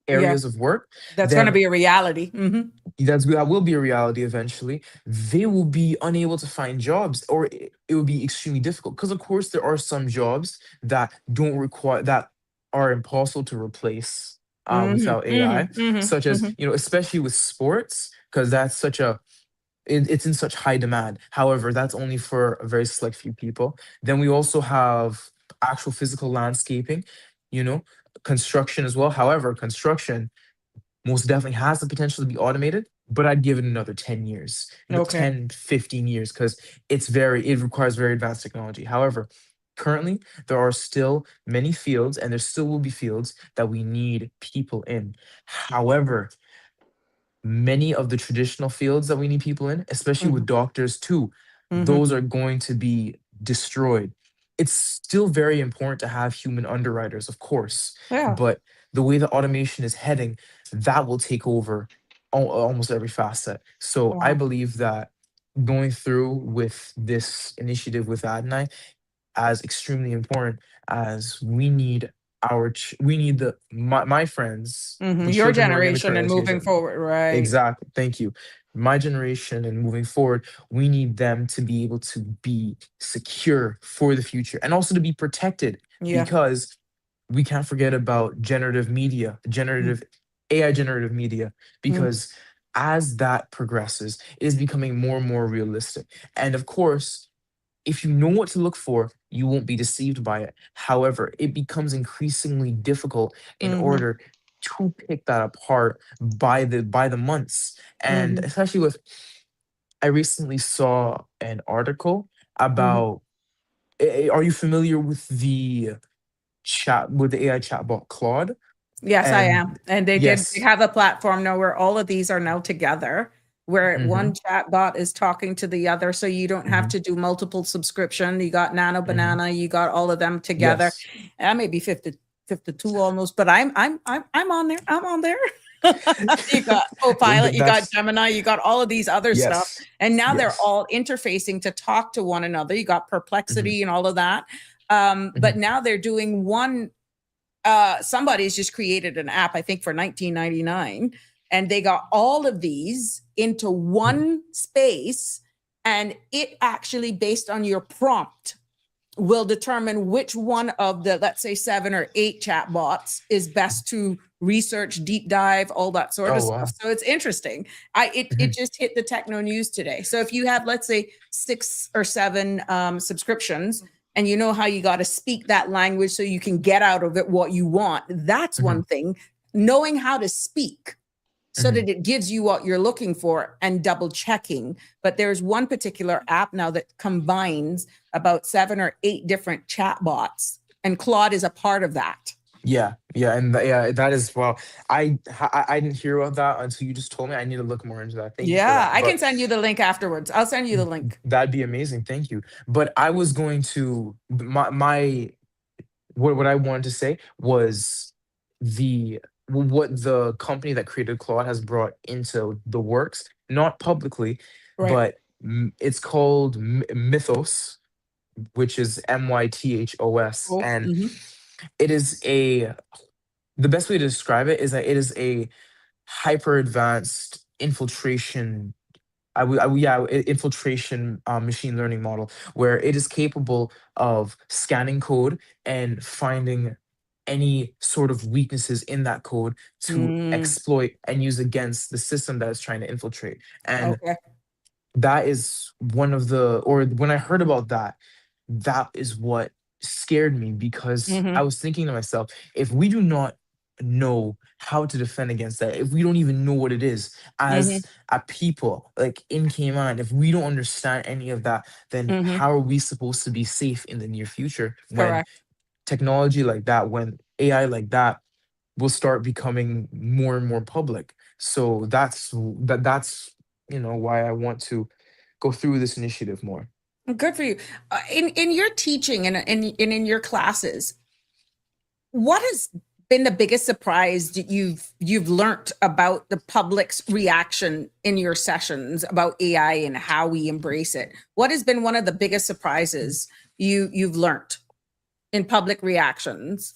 Yeah. areas of work, That's going to then be a reality. Hmm. that will be a reality eventually. They will be unable to find jobs, or it will be extremely difficult. Because of course there are some jobs that don't require that are impossible to replace Hmm. without AI, Hmm. Hmm. such as, Hmm. especially with sports, because it's in such high demand. However, that's only for a very select few people. Then we also have actual physical landscaping, you know, construction as well. However, construction most definitely has the potential to be automated, but I'd give it another 10 years, Okay. 10, 15 years, because it requires very advanced technology. However, currently there are still many fields, and there still will be fields that we need people in. However, many of the traditional fields that we need people in, especially with Hmm. doctors too, Hmm. those are going to be destroyed. It's still very important to have human underwriters, of course, Yeah. but the way the automation is heading, that will take over almost every facet. So I Wow. believe that going through with this initiative with Adonai as extremely important, as we need my friends, Hmm. the Your children who are in the generation current and moving education. forward. Right. Exactly. Thank you. My generation and moving forward, we need them to be able to be secure for the future and also to be protected, Yeah. because we can't forget about AI generative media, Mm-hmm. because as that progresses, it is becoming more and more realistic. And of course, if you know what to look for, you won't be deceived by it. However, it becomes increasingly difficult in Hmm. order to pick that apart by the months. And Hmm. especially with I recently saw an article Hmm. about Are you familiar with the AI chatbot Claude? Yes, I am. And And they yes. have a platform now where all of these are now together, where one Hmm. chat bot is talking to the other. So you don't have Hmm. to do multiple subscription. You got Nano Hmm. Banana, you got all of them together. Yes. That may be 52 almost, but I'm on there. I'm on there. You got Copilot, you got That's Gemini, you got all of these other stuff. yes. And now they're Yes. all interfacing to talk to one another. You got Hmm. Perplexity and all of that. But Hmm. now they're doing one somebody's just created an app, I think for 19.99, and they got all of these into Hmm. one space, and it actually, based on your prompt, will determine which one of the, let's say, 7 or 8 chatbots is best to research, deep dive, all that sort of Oh stuff. wow. So it's interesting. It Hmm. just hit the techno news today. So if you have, let's say, 6 or 7 subscriptions, and you know how you got to speak that language so you can get out of it what you want, that's Hmm. one thing. Knowing how to speak so Hmm. that it gives you what you're looking for, and double checking. But there's one particular app now that combines about 7 or 8 different chatbots, and Claude is a part of that. Yeah, yeah, and yeah, that is well. I didn't hear about that until you just told me. I need to look more into that. Thank you for Yeah, that. I can But send you the link afterwards. I'll send you the link. that'd be amazing. Thank you. But I was going to my what I wanted to say was the what the company that created Claude has brought into the works, not publicly, Right. but it's called Mythos, which is Mythos, Cool. and it is a the best way to describe it is that it is a hyper advanced infiltration infiltration machine learning model where it is capable of scanning code and finding any sort of weaknesses in that code to Mm, exploit and use against the system that is trying to infiltrate. And okay. that is one of the or when I heard about that, that is what scared me because I Hmm. was thinking to myself, if we do not know how to defend against that, if we don't even know what it is Hmm. as a people, like in Cayman, if we don't understand any of that, then Hmm. how are we supposed to be safe in the near future when Correct. technology like that, when AI like that will start becoming more and more public? So that's why I want to go through this initiative more. Good for you. In your teaching and in your classes, what has been the biggest surprise that you've learned about the public's reaction in your sessions about AI and how we embrace it? What has been one of the biggest surprises you've learned in public reactions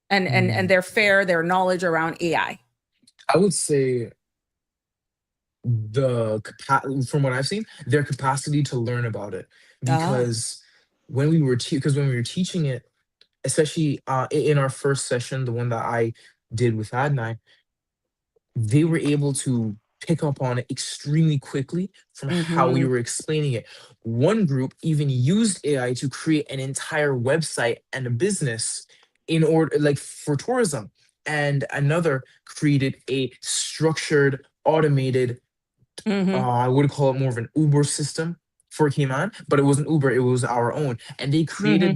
and their knowledge around AI? I would say from what I've seen, their capacity to learn about it, Ah. because when we were teaching it, especially in our first session, the one that I did with Adonai, they were able to pick up on it extremely quickly from how we Mm-hmm. were explaining it. One group even used AI to create an entire website and a business in order, like for tourism, and another created a structured, automated Mm-hmm. I would call it more of an Uber system for Cayman, but it wasn't Uber, it was our own. And Mm-hmm.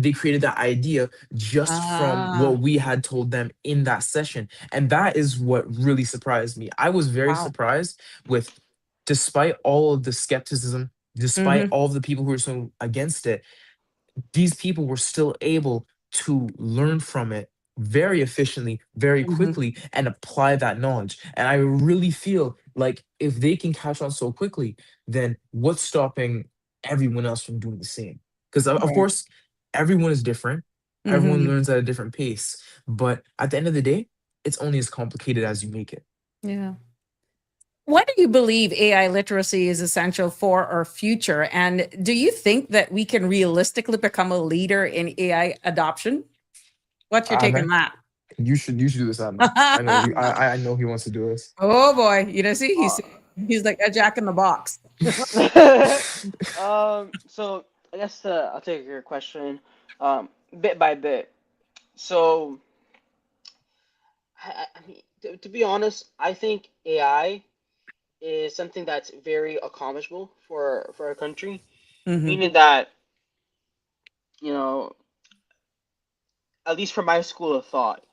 they created that idea just from Ah. what we had told them in that session. And that is what really surprised me. I was very Wow. surprised with, despite all of the skepticism, despite Mm-hmm. all of the people who were so against it, these people were still able to learn from it very efficiently, very Mm-hmm. quickly, and apply that knowledge. And I really feel like if they can catch on so quickly, then what's stopping everyone else from doing the same? Because, of Right. course, everyone is different, everyone Mm-hmm. learns at a different pace. But at the end of the day, it's only as complicated as you make it. Yeah. Why do you believe AI literacy is essential for our future? And do you think that we can realistically become a leader in AI adoption? What's your take on Adnan, that? you should do this, Adnan. I know he I know he wants to do this. Oh boy, see, Uh, he's like a jack in the box. so I guess I'll take your question bit by bit. So I mean, to be honest, I think AI is something that's very accomplishable for our country, Hmm. meaning that you know, at least from my school of thought,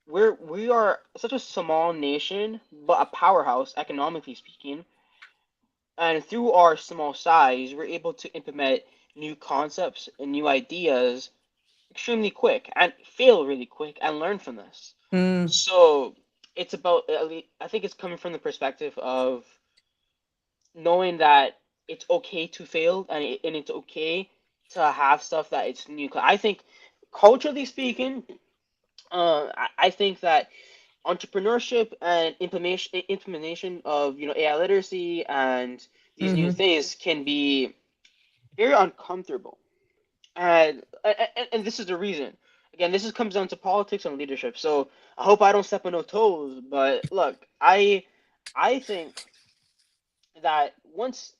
we are such a small nation, but a powerhouse economically speaking. And through our small size, we're able to implement new concepts and new ideas extremely quick and fail really quick and learn from this. Mm, So it's about, at least, I think it's coming from the perspective of knowing that it's okay to fail and it's okay to have stuff that it's new. I think, culturally speaking, I think that entrepreneurship and implementation of AI literacy and these new hmm. things can be very uncomfortable, and this is the reason. Again, comes down to politics and leadership. So I hope I don't step on no toes. But look, I think that once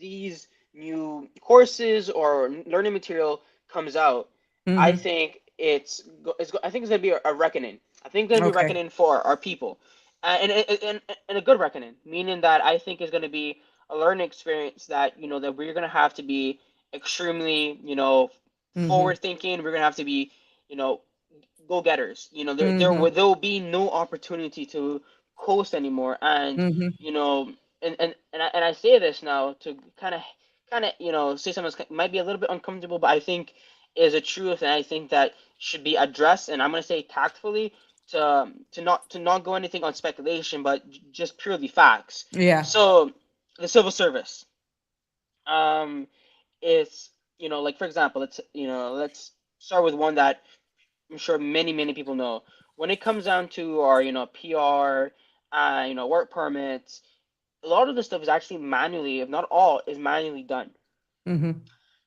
these new courses or learning material comes out, I Hmm. think I think it's gonna be a reckoning. I think it's gonna be a Okay. reckoning for our people, and a good reckoning, meaning that I think is gonna be a learning experience that that we're gonna have to be extremely Hmm. forward thinking. We're gonna have to be you know go getters. Hmm. There will be no opportunity to coast anymore, and Hmm. you know, and I say this now to kind of say something that might be a little bit uncomfortable, but I think is a truth, and I think that should be addressed. And I'm gonna say tactfully to not go anything on speculation, but just purely facts. Yeah. So the civil service, um, is like for example, let's start with one that I'm sure many people know. When it comes down to our PR, work permits, a lot of the stuff is actually manually, if not all, is manually done. Hmm.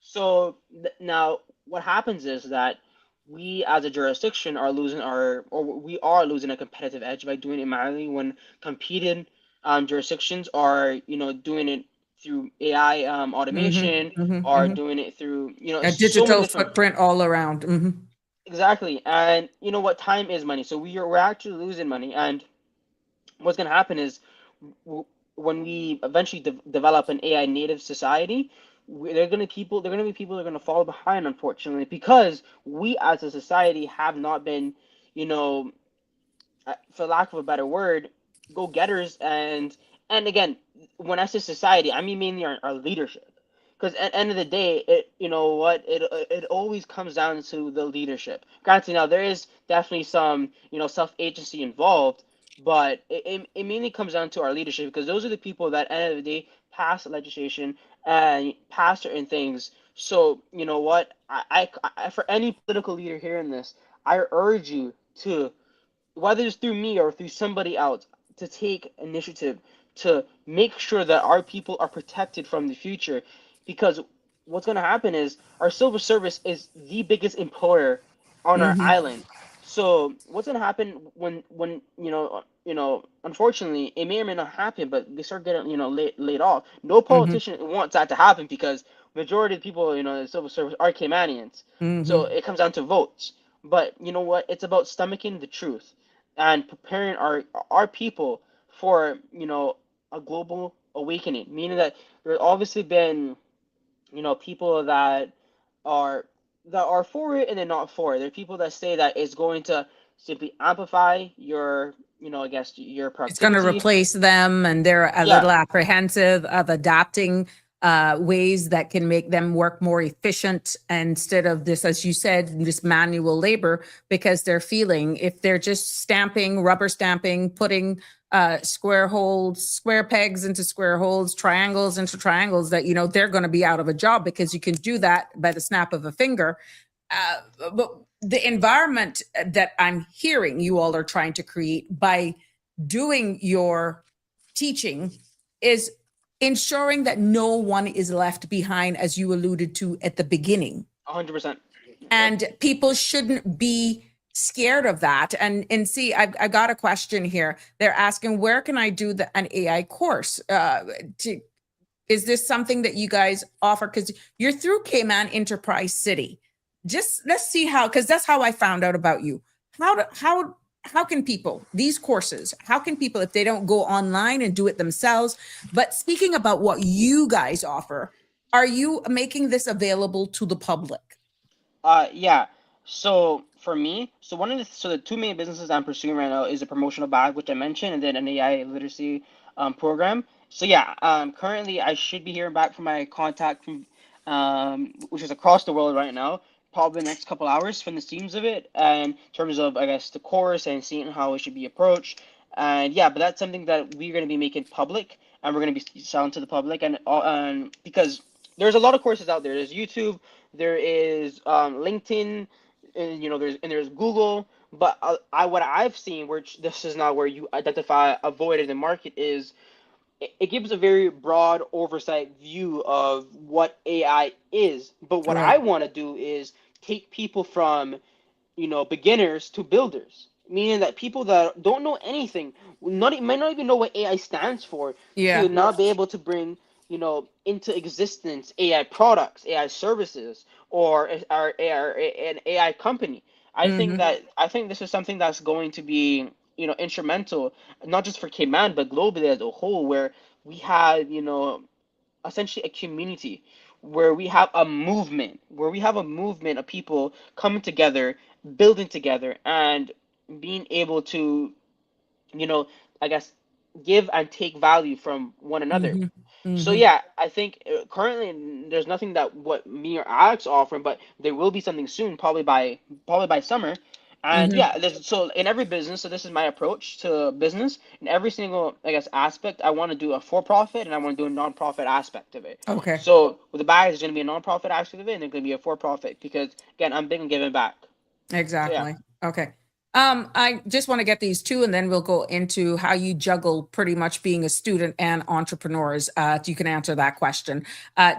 So now what happens is that we as a jurisdiction are losing we are losing a competitive edge by doing it manually when competing jurisdictions are doing it through AI Hmm. automation, Hmm. are Hmm. doing it through A so many digital different. footprint all around. Hmm. Exactly. And you know what? Time is money. So we're actually losing money. And what's going to happen is when we eventually develop an AI native society, they're going to be people that are going to fall behind, unfortunately, because we as a society have not been, you know, for lack of a better word, go getters. And again, when I say society, I mean mainly our leadership. Because at the end of the day, it always comes down to the leadership. Granted, now there is definitely some self agency involved, but it mainly comes down to our leadership because those are the people that at the end of the day pass legislation and pass certain things. So you know what, for any political leader hearing this, I urge you to, whether it's through me or through somebody else, to take initiative to make sure that our people are protected from the future. Because what's going to happen is our civil service is the biggest employer on our Hmm. island. So what's going to happen when unfortunately, it may or may not happen, but they start getting laid off. No Hmm. politician wants that to happen because majority of people in the civil service are Caymanians. So Hmm. it comes down to votes. But you know what? It's about stomaching the truth and preparing our people for a global awakening. Meaning that there's obviously been people are that are for it and they're not for it. There are people that say that it's going to simply amplify your I guess your It's going to productivity. replace them, and they're a Yeah, little apprehensive of adapting ways that can make them work more efficient instead of this, as you said, this manual labor, because they're feeling if they're just stamping, rubber stamping, putting square pegs into square holes, triangles into triangles, that, they're going to be out of a job because you can do that by the snap of a finger. But the environment that I'm hearing you all are trying to create by doing your teaching is ensuring that no one is left behind, as you alluded to at the beginning. 100%. Yep. And people shouldn't be scared of that. And see, I got a question here. They're asking, where can I do an AI course? Is this something that you guys offer? Because you're through Cayman Enterprise City. Just let's see how, because that's how I found out about you. How can people, these courses, how can people, if they don't go online and do it themselves? But speaking about what you guys offer, are you making this available to the public? Yeah. So for me, so the two main businesses I'm pursuing right now is a promotional bag, which I mentioned, and then an AI literacy program. So yeah, currently I should be hearing back from my contact from which is across the world right now, probably the next couple hours from the teams of it, and in terms of I guess the course and seeing how it should be approached. And yeah, but that's something that we're going to be making public, and we're going to be selling to the public, and because there's a lot of courses out there. There's YouTube, there is LinkedIn, and there's Google. But I what I've seen, which this is not where you identify a void in the market, is it gives a very broad oversight view of what AI is. But what I Right. want to do is take people from beginners to builders, meaning that people that don't know anything, might not even know what AI stands for, to Yeah. now be able to bring, into existence AI products, AI services, or an AI company. Hmm. I think this is something that's going to be, instrumental, not just for Cayman, but globally as a whole, where we have, essentially a community, where we have a movement of people coming together, building together, and being able to, you know I guess, give and take value from one another. Hmm. So Hmm. yeah, I think currently there's nothing that what me or Alex are offering, but there will be something soon, probably by summer. And Hmm. yeah, so in every business, so this is my approach to business. In every single, I guess, aspect, I want to do a for-profit and I want to do a non-profit aspect of it. Okay. So with the bag, there's going to be a non-profit aspect of it, and there's going to be a for-profit because again, I'm big on giving back. So yeah. Exactly. Okay. I just want to get these two, and then we'll go into how you juggle pretty much being a student and entrepreneurs. You can answer that question.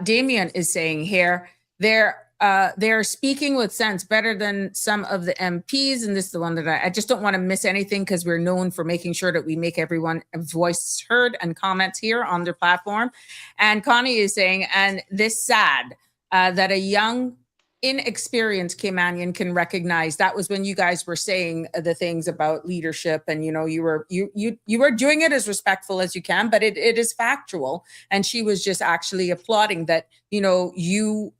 Damien is saying here they're speaking with sense better than some of the MPs, and this is the one that I just don't want to miss anything because we're known for making sure that we make everyone voice heard and comments here on their platform. And Connie is saying, and this sad that a young inexperienced Caymanian can recognize. That was when you guys were saying the things about leadership, and you were doing it as respectful as you can, but it is factual. And she was just actually applauding that you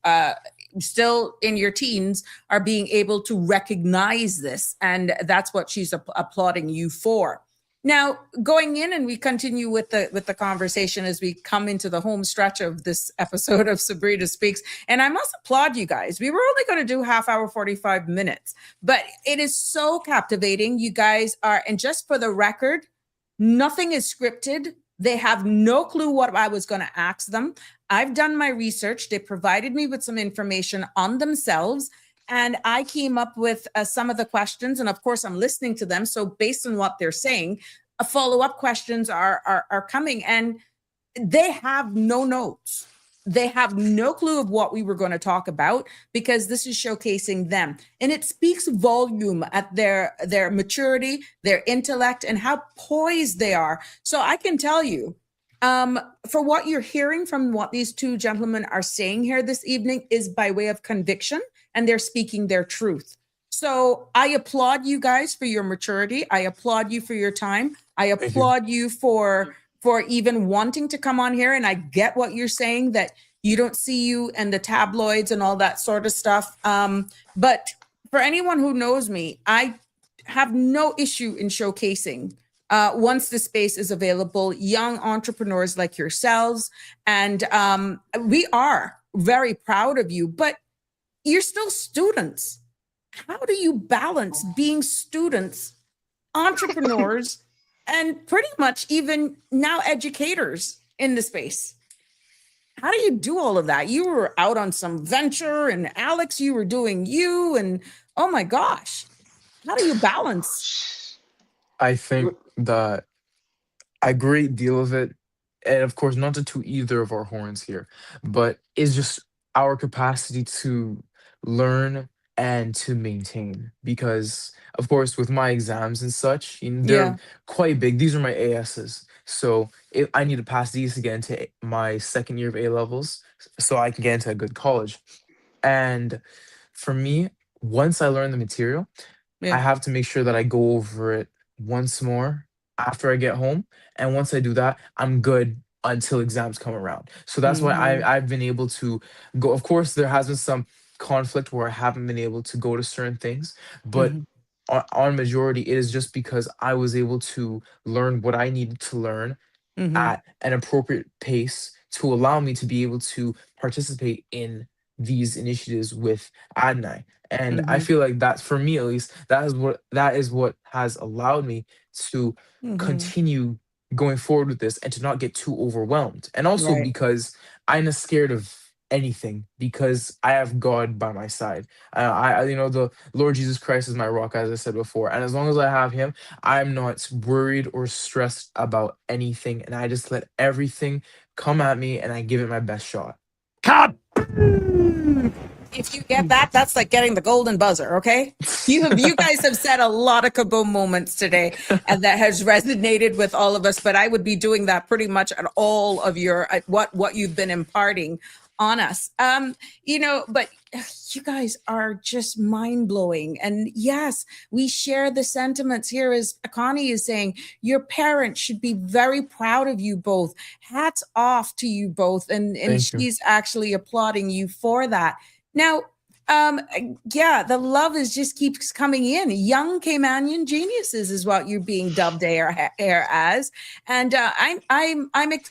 still in your teens are being able to recognize this, and that's what she's applauding you for. Now, going in, and we continue with the conversation as we come into the home stretch of this episode of Sabrina Speaks. And I must applaud you guys. We were only going to do half hour, 45 minutes, but it is so captivating. You guys are, and just for the record, nothing is scripted. They have no clue what I was going to ask them. I've done my research. They provided me with some information on themselves. And I came up with some of the questions. And of course, I'm listening to them. So based on what they're saying, follow-up questions are coming. And they have no notes. They have no clue of what we were going to talk about, because this is showcasing them. And it speaks volume at their maturity, their intellect, and how poised they are. So I can tell you, for what you're hearing from what these two gentlemen are saying here this evening is by way of conviction, and they're speaking their truth. So I applaud you guys for your maturity. I applaud you for your time. I Thank you. applaud you for even wanting to come on here. And I get what you're saying, that you don't see you and the tabloids and all that sort of stuff. But for anyone who knows me, I have no issue in showcasing once the space is available, young entrepreneurs like yourselves. And we are very proud of you, but you're still students. How do you balance being students, entrepreneurs, and pretty much even now educators in the space? How do you do all of that? You were out on some venture, and Alex, you were doing you, and oh my gosh, how do you balance? I think that a great deal of it, and of course, not to toot either of our horns here, but is just our capacity to learn and to maintain. Because, of course, with my exams and such, they're Yeah. quite big. These are my ASs. So if I need to pass these to get into my second year of A levels so I can get into a good college. And for me, once I learn the material, I Yeah. have to make sure that I go over it once more after I get home. And once I do that, I'm good until exams come around. So that's why Mm-hmm. I've been able to go. Of course, there has been some conflict where I haven't been able to go to certain things, but Mm-hmm. on majority, it is just because I was able to learn what I needed to learn Mm-hmm. at an appropriate pace to allow me to be able to participate in these initiatives with Adonai. And I Mm-hmm. feel like that, for me at least, that is what has allowed me to Mm-hmm. continue going forward with this and to not get too overwhelmed. And also Right. because I'm not scared of anything because I have God by my side. The Lord Jesus Christ is my rock, as I said before. And as long as I have him, I'm not worried or stressed about anything, and I just let everything come at me and I give it my best shot. Cut! If you get that, that's like getting the golden buzzer. Okay. You guys have said a lot of kaboom moments today, and that has resonated with all of us. But I would be doing that pretty much at all of your at what you've been imparting on us. But you guys are just mind blowing. And yes, we share the sentiments here. As Connie is saying, your parents should be very proud of you both. Hats off to you both, and Thank you. she's actually applauding you for that. Now, um, yeah, the love is just keeps coming in. Young Caymanian geniuses is what you're being dubbed air as, and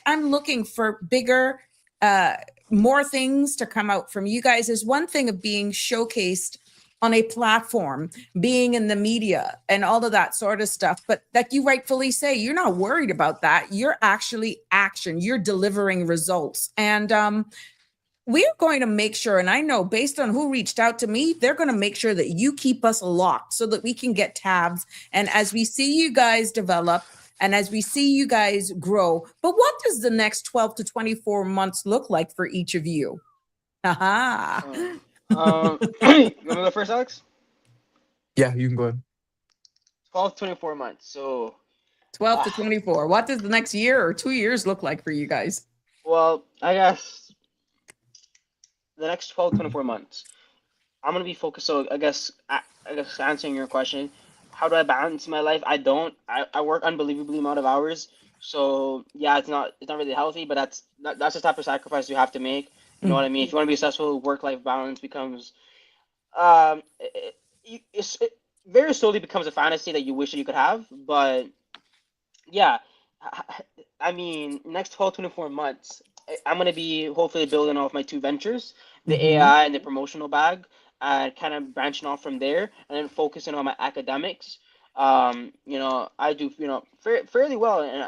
I'm looking for bigger, uh, more things to come out from you guys. Is one thing of being showcased on a platform, being in the media, and all of that sort of stuff. But like you rightfully say, you're not worried about that. You're actually action. You're delivering results, and we're going to make sure, and I know based on who reached out to me, they're going to make sure that you keep us locked so that we can get tabs. And as we see you guys develop and as we see you guys grow, but what does the next 12 to 24 months look like for each of you? Aha. You want me to go first, Alex? Yeah, you can go ahead. 12, 24 months. So, 12 uh, to 24. What does the next year or 2 years look like for you guys? well, I guess the next 12, 24 months, I'm gonna be focused. So, I guess answering your question, how do I balance my life? I don't. I work unbelievably amount of hours. So yeah, it's not really healthy, but that's the type of sacrifice you have to make. You know what I mean? If you want to be successful, work-life balance becomes it very slowly becomes a fantasy that you wish that you could have. But yeah, I mean, next 12, 24 months, I'm going to be hopefully building off my two ventures, the Mm-hmm. AI and the promotional bag, and kind of branching off from there and then focusing on my academics. I do, fairly well in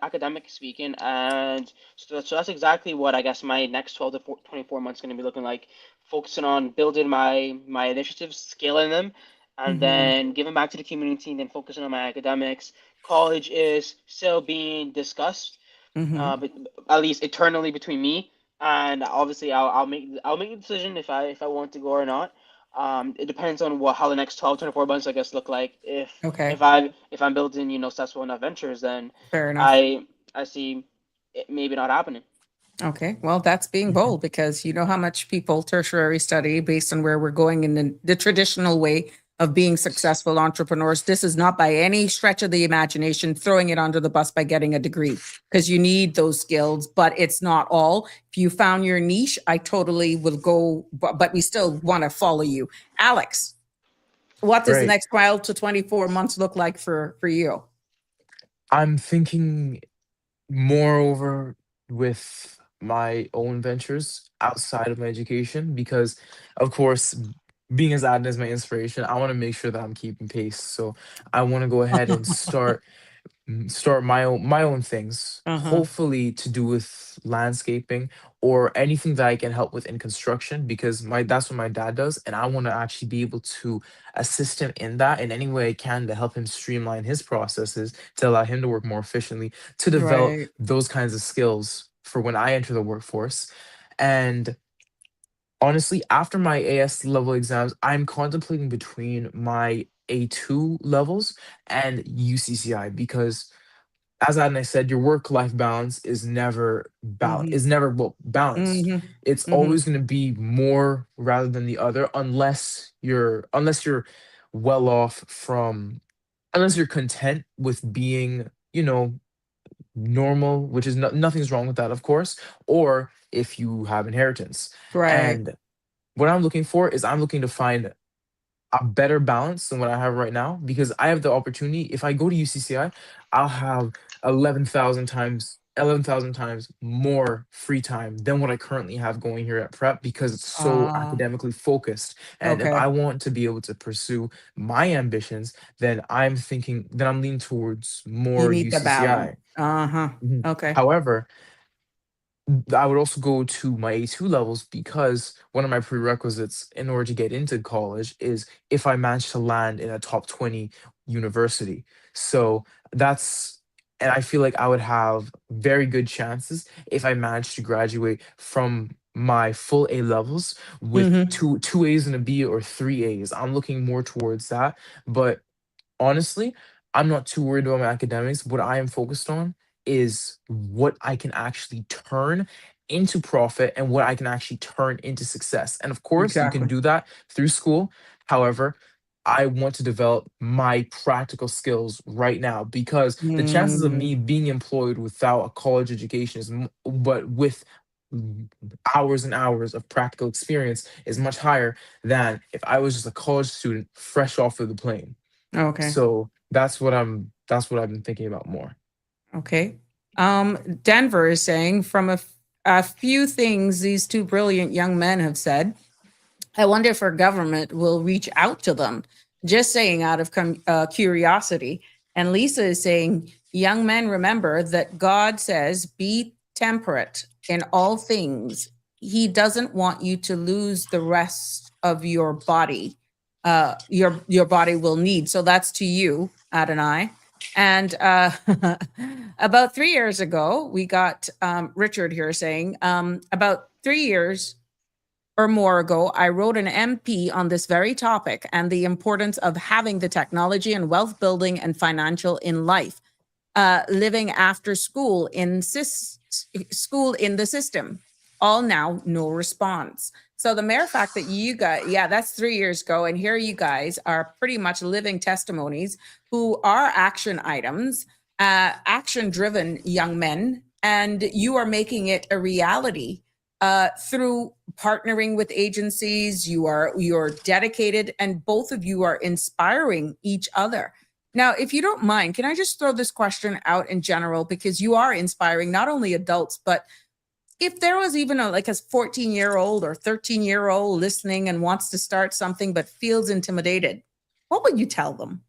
academic speaking. And so that's exactly what I guess my next 12 to 24 months going to be looking like, focusing on building my initiatives, scaling them, and Mm-hmm. then giving back to the community and then focusing on my academics. College is still being discussed, Mm-hmm. but at least eternally between me and obviously I'll make the decision if I want to go or not. It depends on how the next 12 24 months I guess look like. If Okay. if I if I'm building successful enough ventures, then Fair enough. I see it maybe not happening. Okay, well, that's being Mhm. bold because you know how much people tertiary study based on where we're going in the traditional way of being successful entrepreneurs. This is not by any stretch of the imagination throwing it under the bus by getting a degree because you need those skills, but it's not all. If you found your niche, I totally will go, but we still want to follow you. Alex, what does the Right. next 12 to 24 months look like for you? I'm thinking moreover with my own ventures outside of my education because, of course, being as Adnan as my inspiration, I want to make sure that I'm keeping pace. So I want to go ahead and start my own things, Uh-huh. hopefully to do with landscaping or anything that I can help with in construction because my that's what my dad does, and I want to actually be able to assist him in that in any way I can to help him streamline his processes to allow him to work more efficiently, to develop Right. those kinds of skills for when I enter the workforce. And honestly, after my AS level exams, I'm contemplating between my A2 levels and UCCI because, as Adonai said, your work-life balance Mm-hmm. is never, well, balanced. Mm-hmm. It's Mm-hmm. always going to be more rather than the other, unless you're well off from unless you're content with being, normal, which is nothing's wrong with that, of course, or if you have inheritance. Right. And what I'm looking for is I'm looking to find a better balance than what I have right now, because I have the opportunity. If I go to UCCI, I'll have 11,000 times more free time than what I currently have going here at prep, because it's so Uh, academically focused. And if I okay. want to be able to pursue my ambitions, then I'm leaning towards You more need the balance. UCCI. Uh-huh. Mhm. Okay. However, I would also go to my A2 levels, because one of my prerequisites in order to get into college is if I manage to land in a top 20 university. So that's, and I feel like I would have very good chances if I managed to graduate from my full A levels with Mm-hmm. two A's and a B, or three A's. I'm looking more towards that. But honestly, I'm not too worried about my academics. What I am focused on is what I can actually turn into profit and what I can actually turn into success. And of course, you can Exactly. do that through school. However, I want to develop my practical skills right now, because the chances of Mm, me being employed without a college education but with hours and hours of practical experience is much higher than if I was just a college student fresh off of the plane. okay. So that's what I've been thinking about more. Okay. Denver is saying from a few things these two brilliant young men have said, I wonder if our government will reach out to them. Just saying out of curiosity. And Lisa is saying, young men, remember that God says, be temperate in all things. He doesn't want you to lose the rest of your body. Your body will need. So that's to you, Adonai. And about 3 years ago, we got Richard here saying, about 3 years or more ago, I wrote an MP on this very topic and the importance of having the technology and wealth building and financial in life, living after school school in the system. All now, no response. So the mere fact that you guys, yeah, that's 3 years ago, and here you guys are pretty much living testimonies who are action items, action-driven young men, and you are making it a reality through partnering with agencies. You're dedicated, and both of you are inspiring each other. Now, if you don't mind, can I just throw this question out in general, because you are inspiring not only adults, but if there was even like a 14-year-old or 13-year-old listening and wants to start something but feels intimidated, what would you tell them?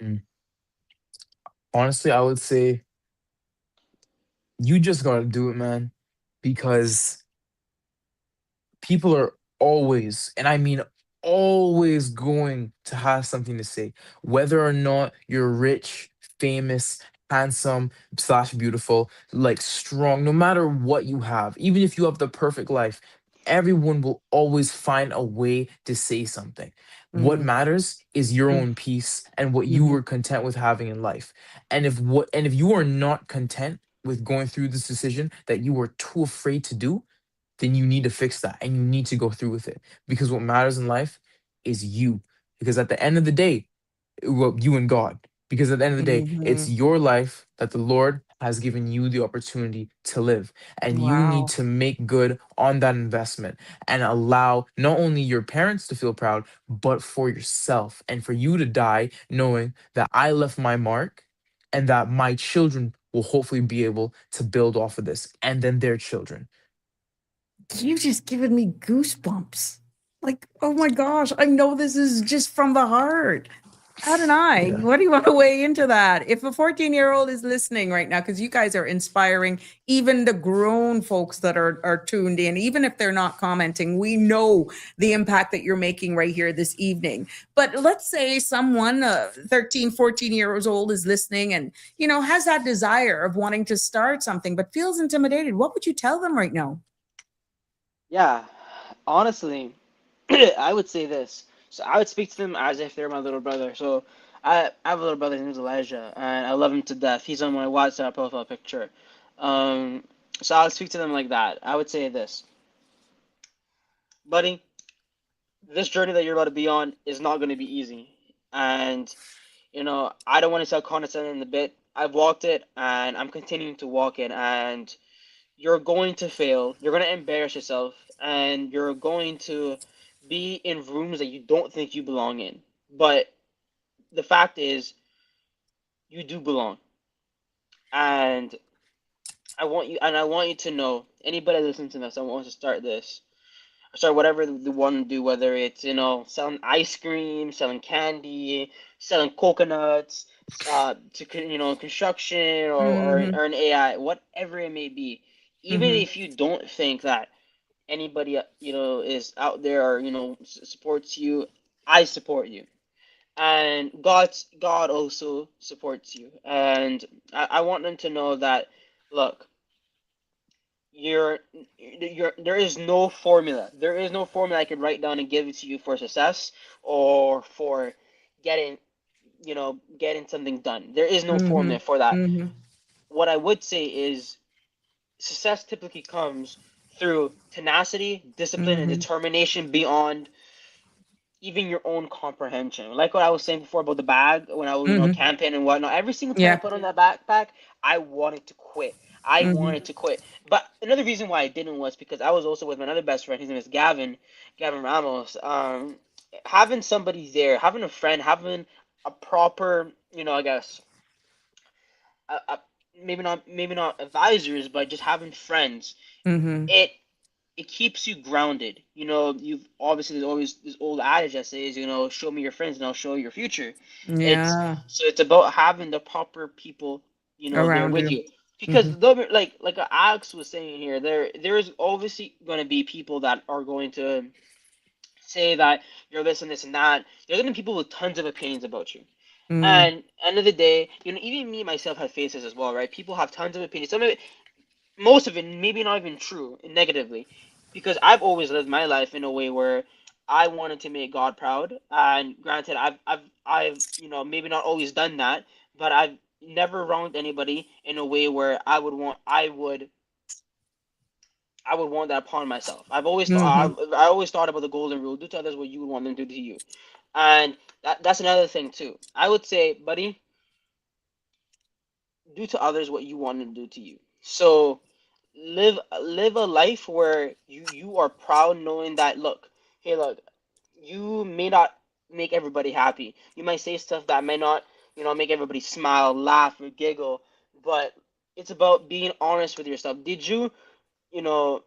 Mm. Honestly, I would say you just gotta do it, man, because people are always, and I mean always, going to have something to say, whether or not you're rich, famous, handsome slash beautiful, like strong, no matter what you have, even if you have the perfect life, everyone will always find a way to say something. What Mm, matters is your mm, own peace and what you mhm, were content with having in life. And if you are not content with going through this decision that you were too afraid to do, then you need to fix that and you need to go through with it, because what matters in life is you. Because at the end of the day, well, you and God, because at the end of the day, it's mhm. your life that the Lord has given you the opportunity to live, and you need Wow. to make good on that investment and allow not only your parents to feel proud, but for yourself, and for you to die knowing that I left my mark, and that my children will hopefully be able to build off of this, and then their children. You just given me goosebumps. Like, oh my gosh, I know this is just from the heart. Adonai, Yeah. what do you want to weigh into that? If a 14-year-old is listening right now, because you guys are inspiring even the grown folks that are tuned in, even if they're not commenting, we know the impact that you're making right here this evening. But let's say someone 13, 14 years old is listening and, has that desire of wanting to start something, but feels intimidated. What would you tell them right now? Yeah, honestly, I would say this. So I would speak to them as if they're my little brother. So I have a little brother, his name's Elijah, and I love him to death. He's on my WhatsApp profile picture. Um, so I would speak to them like that. I would say this, buddy, this journey that you're about to be on is not going to be easy. And, I don't want to sound condescending in the bit, I've walked it, and I'm continuing to walk it, and you're going to fail. You're going to embarrass yourself, and you're going to be in rooms that you don't think you belong in. But the fact is, you do belong. And I want you to know, anybody listening to this, I want to start this, start whatever they want to do, whether it's, selling ice cream, selling candy, selling coconuts, construction, Mm-hmm. or an AI, whatever it may be. Even Mm-hmm. if you don't think that anybody is out there, or supports you, I support you, and God also supports you, and I want them to know that, look, you're there is no formula. There is no formula I could write down and give it to you for success, or for getting getting something done. There is no Mm-hmm. formula for that. Mm-hmm. What I would say is, success typically comes through tenacity, discipline, and Mm-hmm. determination beyond even your own comprehension. Like what I was saying before about the bag, when I was, Mm-hmm. campaign and whatnot. Every single time I Yeah. put on that backpack, I wanted to quit. I Mm-hmm. wanted to quit. But another reason why I didn't was because I was also with my other best friend. His name is Gavin Ramos. Having somebody there, having a friend, having a proper, I guess, a, maybe not advisors, but just having friends. Mm-hmm. It it keeps you grounded. You've obviously, there's always this old adage that says, show me your friends and I'll show you your future. Yeah. It's about having the proper people, there Around with you. you. Because Mm-hmm. like Alex was saying here, there is obviously going to be people that are going to say that you're this and this and that. There's going to be people with tons of opinions about you. Mm-hmm. And end of the day, even me myself have faces as well, right? People have tons of opinions. Some of it, most of it maybe not even true, negatively, because I've always lived my life in a way where I wanted to make God proud. And granted, I've maybe not always done that, but I've never wronged anybody in a way where I would want that upon myself. Mm-hmm. I always thought about the golden rule: do to others what you would want them to do to you. And that's another thing too. I would say, buddy, do to others what you want them to do to you. So live a life where you are proud, knowing that, look, hey, look, you may not make everybody happy. You might say stuff that may not, make everybody smile, laugh, or giggle, but it's about being honest with yourself. You know,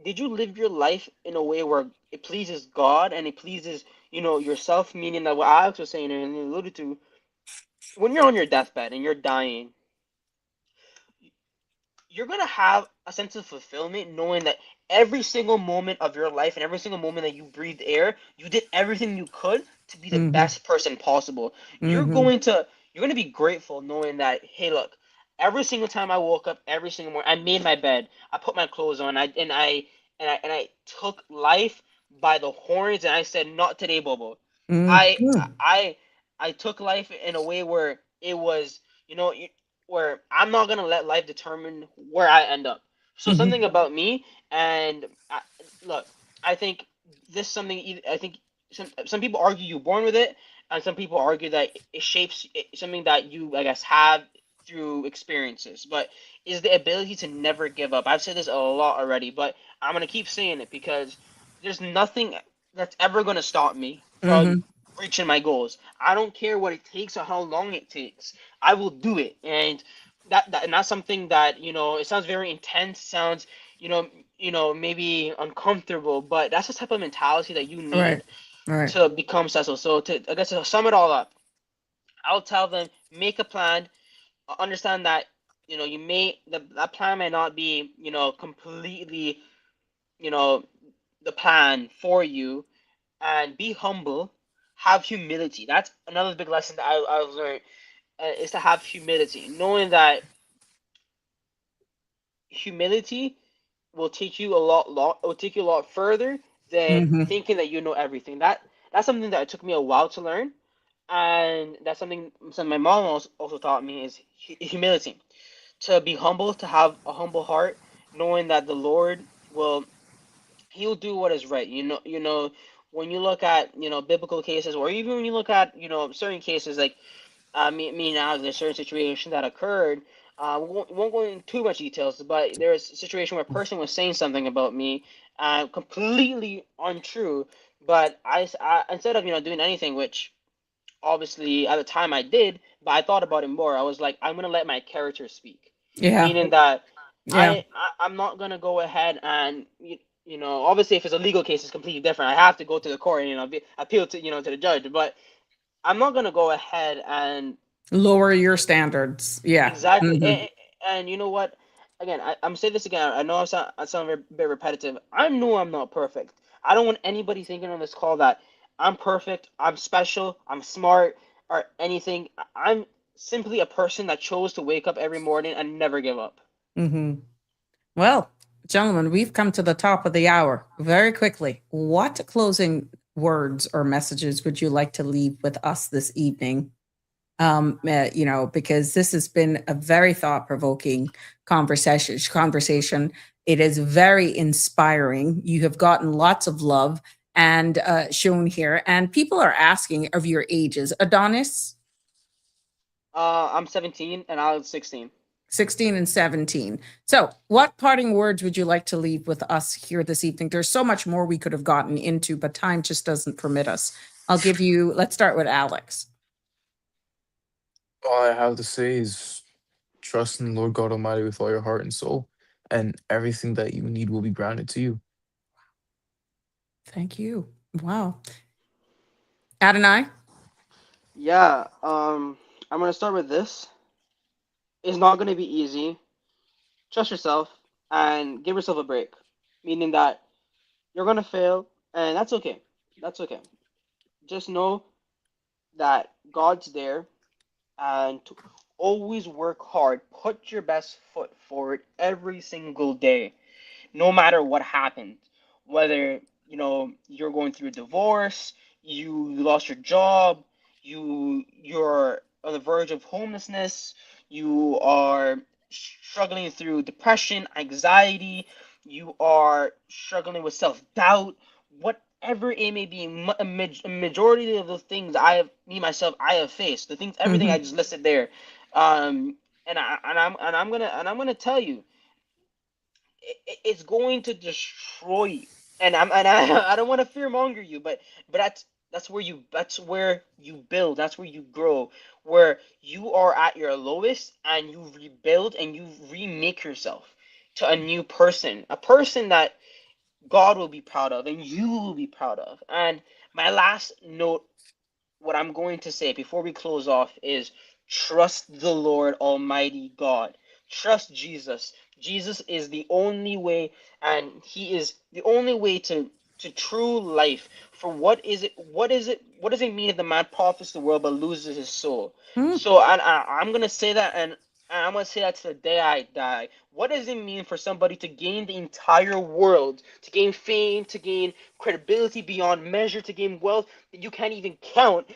did you live your life in a way where it pleases God and it pleases, yourself? Meaning that what Alex was saying and he alluded to, when you're on your deathbed and you're dying, you're gonna have a sense of fulfillment knowing that every single moment of your life and every single moment that you breathed air, you did everything you could to be the Mm-hmm. best person possible. Mm-hmm. You're gonna be grateful knowing that, hey, look, every single time I woke up, every single morning, I made my bed, I put my clothes on, I took life by the horns, and I said, not today, Bobo. I Mm-hmm. I I took life in a way where it was, you know, where I'm not gonna let life determine where I end up. So Mm-hmm. something about me, and look, I think I think some people argue you're born with it, and some people argue that it shapes something that you, I guess, have through experiences. But is the ability to never give up. I've said this a lot already, but I'm gonna keep saying it because there's nothing that's ever gonna stop me from Mm-hmm. reaching my goals. I don't care what it takes or how long it takes. I will do it. And and that's something that, it sounds very intense, sounds, you know, maybe uncomfortable, but that's the type of mentality that you Right. need Right. to become successful. So I guess to sum it all up, I'll tell them, make a plan, understand that, that plan may not be, completely, you know, the plan for you, and be humble, have humility. That's another big lesson that I've learned, is to have humility, knowing that humility will take you a lot further than Mm-hmm. thinking that you know everything. That's something that it took me a while to learn, and that's something my mom also taught me, is humility. To be humble, to have a humble heart, knowing that the Lord will He'll do what is right. When you look at biblical cases, or even when you look at certain cases, like Me now, there's a certain situation that occurred. We won't go into too much details, but there was a situation where a person was saying something about me, completely untrue. But I instead of doing anything, which obviously at the time I did, but I thought about it more. I was like, I'm gonna let my character speak, Yeah. meaning that Yeah. I'm not gonna go ahead and obviously if it's a legal case, it's completely different. I have to go to the court and appeal to to the judge, but I'm not gonna go ahead and Lower your standards. Yeah. exactly. Mhm. And you know what? Again, I'm saying this again. I know I sound a bit repetitive. I know I'm not perfect. I don't want anybody thinking on this call that I'm perfect, I'm special, I'm smart, or anything. I'm simply a person that chose to wake up every morning and never give up. Mhm. Well, gentlemen, we've come to the top of the hour. Very quickly, what closing words or messages would you like to leave with us this evening? Because this has been a very thought-provoking conversation. It is very inspiring. You have gotten lots of love and shown here, and people are asking of your ages. Adonis, I'm 17 and I was 16. 16 and 17. So, what parting words would you like to leave with us here this evening? There's so much more we could have gotten into, but time just doesn't permit us. Let's start with Alex. All I have to say is trust in the Lord God Almighty with all your heart and soul, and everything that you need will be granted to you. Thank you. Wow. Adonai? Yeah. I'm gonna start with this. It's not gonna be easy. Trust yourself and give yourself a break, meaning that you're gonna fail, and that's okay. That's okay. Just know that God's there, and to always work hard. Put your best foot forward every single day, no matter what happens. Whether you're going through a divorce, you lost your job, you're on the verge of homelessness, you are struggling through depression, anxiety, you are struggling with self-doubt, whatever it may be. A majority of the things I have faced, the things, everything I Mhm. just listed there. Um and I'm gonna tell you, it's going to destroy you. I don't want to fearmonger you, but that's where you build, that's where you grow, where you are at your lowest and you rebuild and you remake yourself to a new person, a person that God will be proud of and you will be proud of. And my last note, what I'm going to say before we close off, is trust the Lord Almighty God. Trust Jesus. Jesus is the only way, and He is the only way to true life. For what does it mean if the man profits the world but loses his soul? Mm. So I'm gonna say that, and I'm gonna say that to the day I die. What does it mean for somebody to gain the entire world, to gain fame, to gain credibility beyond measure, to gain wealth that you can't even count,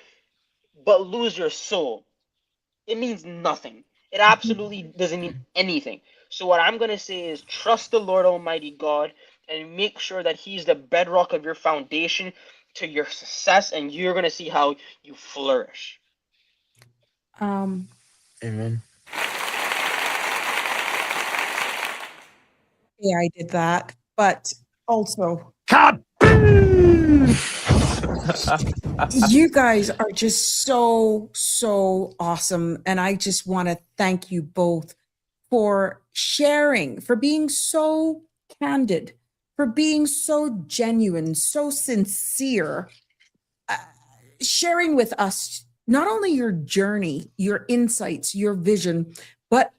but lose your soul? It means nothing. It absolutely doesn't mean anything. So what I'm going to say is trust the Lord Almighty God and make sure that He's the bedrock of your foundation to your success, and you're going to see how you flourish. Um, Amen. yeah, I did that, but also you guys are just so, so awesome. And I just want to thank you both for sharing, for being so candid, for being so genuine, so sincere, uh, sharing with us not only your journey, your insights, your vision, but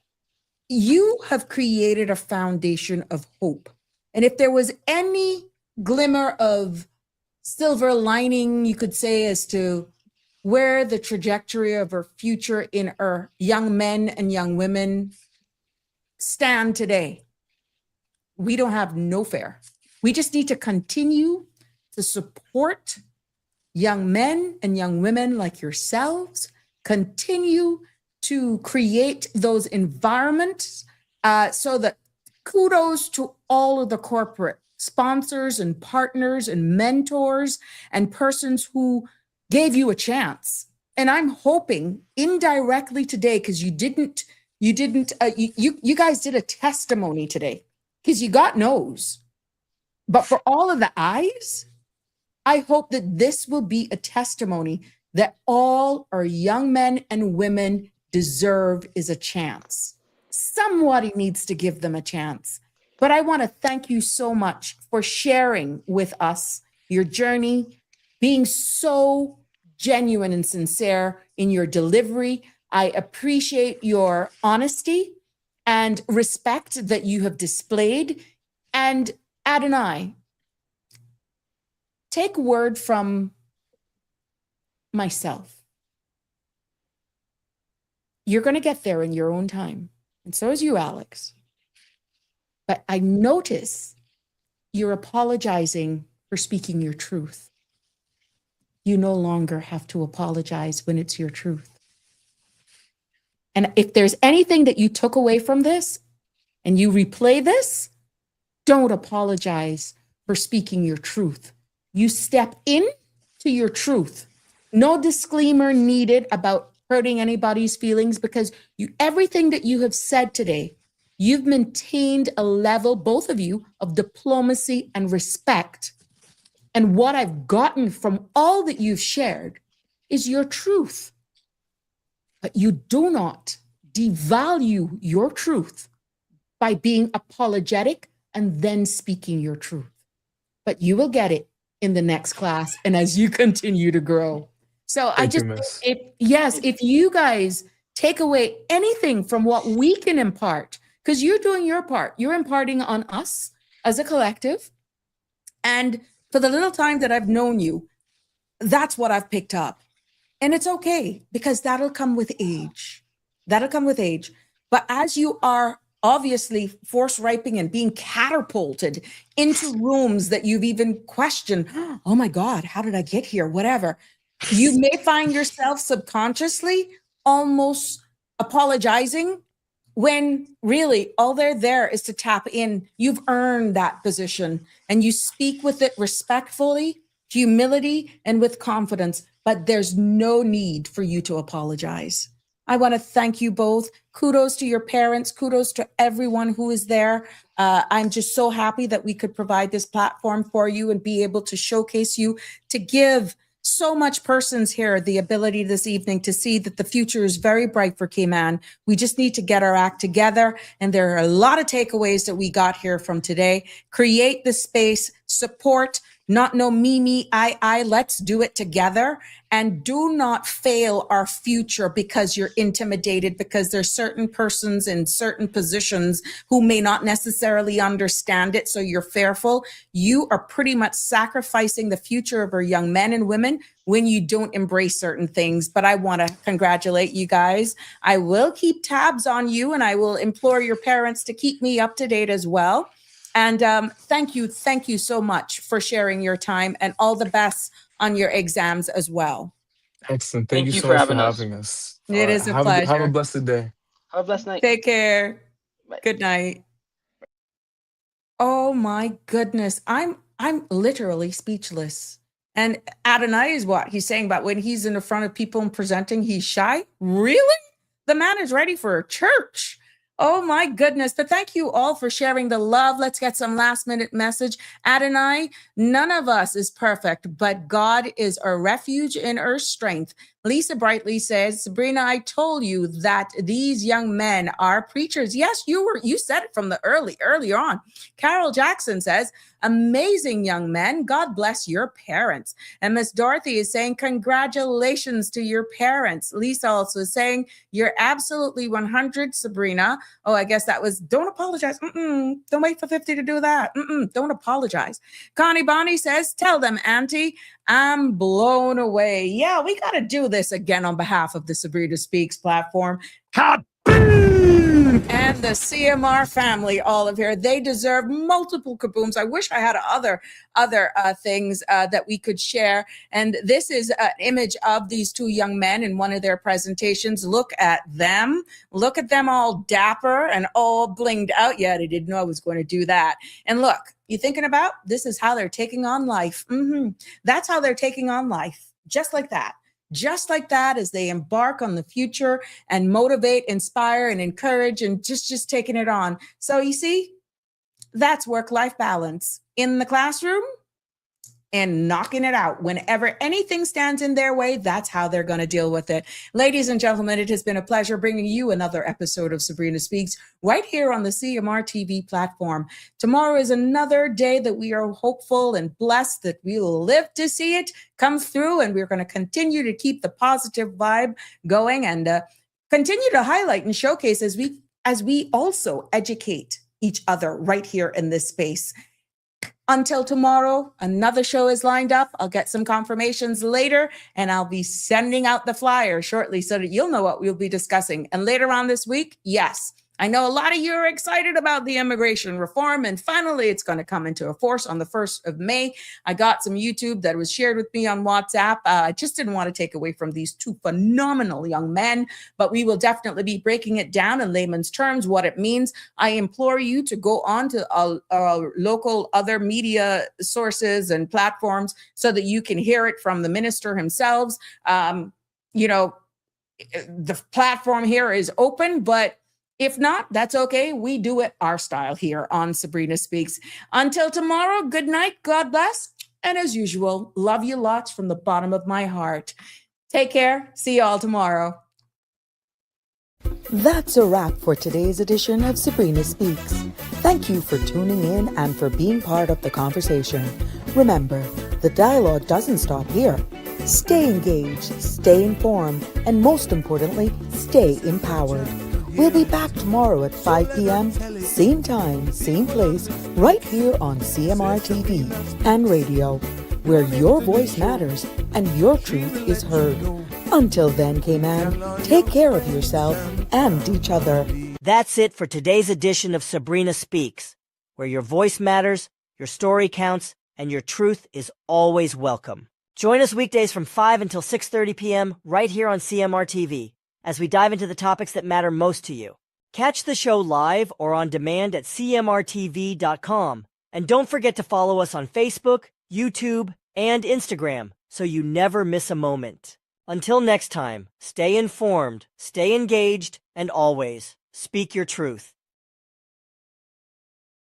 you have created a foundation of hope. And if there was any glimmer of silver lining, you could say, as to where the trajectory of our future in our young men and young women stand today, we don't have no fear. We just need to continue to support young men and young women like yourselves, continue to create those environments so that kudos to all of the corporate sponsors and partners and mentors and persons who gave you a chance. And I'm hoping indirectly today, because you guys did a testimony today, because you got no's. But for all of the I's, I hope that this will be a testimony that all our young men and women deserve is a chance. Somebody needs to give them a chance. But I want to thank you so much for sharing with us your journey, being so genuine and sincere in your delivery. I appreciate your honesty and respect that you have displayed. And Adonai, take word from myself. You're going to get there in your own time. And so is you, Alex. But I notice you're apologizing for speaking your truth. You no longer have to apologize when it's your truth. And if there's anything that you took away from this and you replay this, don't apologize for speaking your truth. You step in to your truth. No disclaimer needed about hurting anybody's feelings, because everything that you have said today, you've maintained a level, both of you, of diplomacy and respect. And what I've gotten from all that you've shared is your truth. But you do not devalue your truth by being apologetic and then speaking your truth. But you will get it in the next class and as you continue to grow. So Thank you, miss. If you guys take away anything from what we can impart, because you're doing your part, you're imparting on us as a collective. And for the little time that I've known you, that's what I've picked up. And it's okay, because that'll come with age. That'll come with age. But as you are obviously force ripening and being catapulted into rooms that you've even questioned, oh my God, how did I get here? Whatever. You may find yourself subconsciously almost apologizing when really all they're there is to tap in. You've earned that position and you speak with it respectfully, humility, and with confidence, but there's no need for you to apologize. I want to thank you both. Kudos to your parents. Kudos to everyone who is there. I'm just so happy that we could provide this platform for you and be able to showcase you, to give so much persons here the ability this evening to see that the future is very bright for Cayman. We just need to get our act together. And there are a lot of takeaways that we got here from today. Create the space, support, not no me, I, let's do it together. And do not fail our future because you're intimidated, because there's certain persons in certain positions who may not necessarily understand it. So you're fearful. You are pretty much sacrificing the future of our young men and women when you don't embrace certain things. But I want to congratulate you guys. I will keep tabs on you, and I will implore your parents to keep me up to date as well. And thank you so much for sharing your time, and all the best on your exams as well. Excellent. Thank you so for much for having us. having us. It is a Have a pleasure. blessed day. Have a blessed night. Take care. Bye. Good night. Oh my goodness. I'm literally speechless. And Adonai is what he's saying about when he's in the front of people and presenting, he's shy. Really? The man is ready for a church. Oh my goodness. But thank you all for sharing the love. Let's get some last minute message. Adonai, none of us is perfect, but God is our refuge and our strength. Lisa Brightly says, Sabrina, I told you that these young men are preachers. Yes, you said it from the earlier on. Carol Jackson says, amazing young men. God bless your parents. And Miss Dorothy is saying, congratulations to your parents. Lisa also is saying, you're absolutely 100, Sabrina. Oh, I guess that was, don't apologize. Don't wait for 50 to do that. Don't apologize. Connie Bonnie says, tell them, Auntie, I'm blown away. Yeah, we got to do this again on behalf of the Sabrina Speaks platform. Kaboom! And the CMR family, all of here, they deserve multiple kabooms. I wish I had other things that we could share. And this is an image of these two young men in one of their presentations. Look at them. Look at them all dapper and all blinged out. Yeah, they didn't know I was going to do that. And look, you thinking about this is how they're taking on life. That's how they're taking on life. Just like that. just like that as they embark on the future and motivate, inspire, and encourage, and just taking it on. So you see, that's work-life balance in the classroom and knocking it out. Whenever anything stands in their way, that's how they're going to deal with it. Ladies and gentlemen, it has been a pleasure bringing you another episode of Sabrina Speaks right here on the CMR TV platform. Tomorrow is another day that we are hopeful and blessed that we will live to see it come through, and we're going to continue to keep the positive vibe going and continue to highlight and showcase as we also educate each other right here in this space. Until tomorrow, another show is lined up. I'll get some confirmations later, and I'll be sending out the flyer shortly so that you'll know what we'll be discussing. And later on this week, yes, I know a lot of you are excited about the immigration reform, and finally it's going to come into force on the 1st of May. I got some YouTube that was shared with me on WhatsApp. I just didn't want to take away from these two phenomenal young men, but we will definitely be breaking it down in layman's terms, what it means. I implore you to go on to local other media sources and platforms so that you can hear it from the minister himself. The platform here is open, but if not, that's okay. We do it our style here on Sabrina Speaks. Until tomorrow, good night, God bless. And as usual, love you lots from the bottom of my heart. Take care. See you all tomorrow. That's a wrap for today's edition of Sabrina Speaks. Thank you for tuning in and for being part of the conversation. Remember, the dialogue doesn't stop here. Stay engaged, stay informed, and most importantly, stay empowered. We'll be back tomorrow at 5 p.m., same time, same place, right here on CMR TV and radio, where your voice matters and your truth is heard. Until then, Cayman, take care of yourself and each other. That's it for today's edition of Sabrina Speaks, where your voice matters, your story counts, and your truth is always welcome. Join us weekdays from 5 until 6:30 p.m. right here on CMR TV as we dive into the topics that matter most to you. Catch the show live or on demand at cmrtv.com. And don't forget to follow us on Facebook, YouTube, and Instagram so you never miss a moment. Until next time, stay informed, stay engaged, and always speak your truth.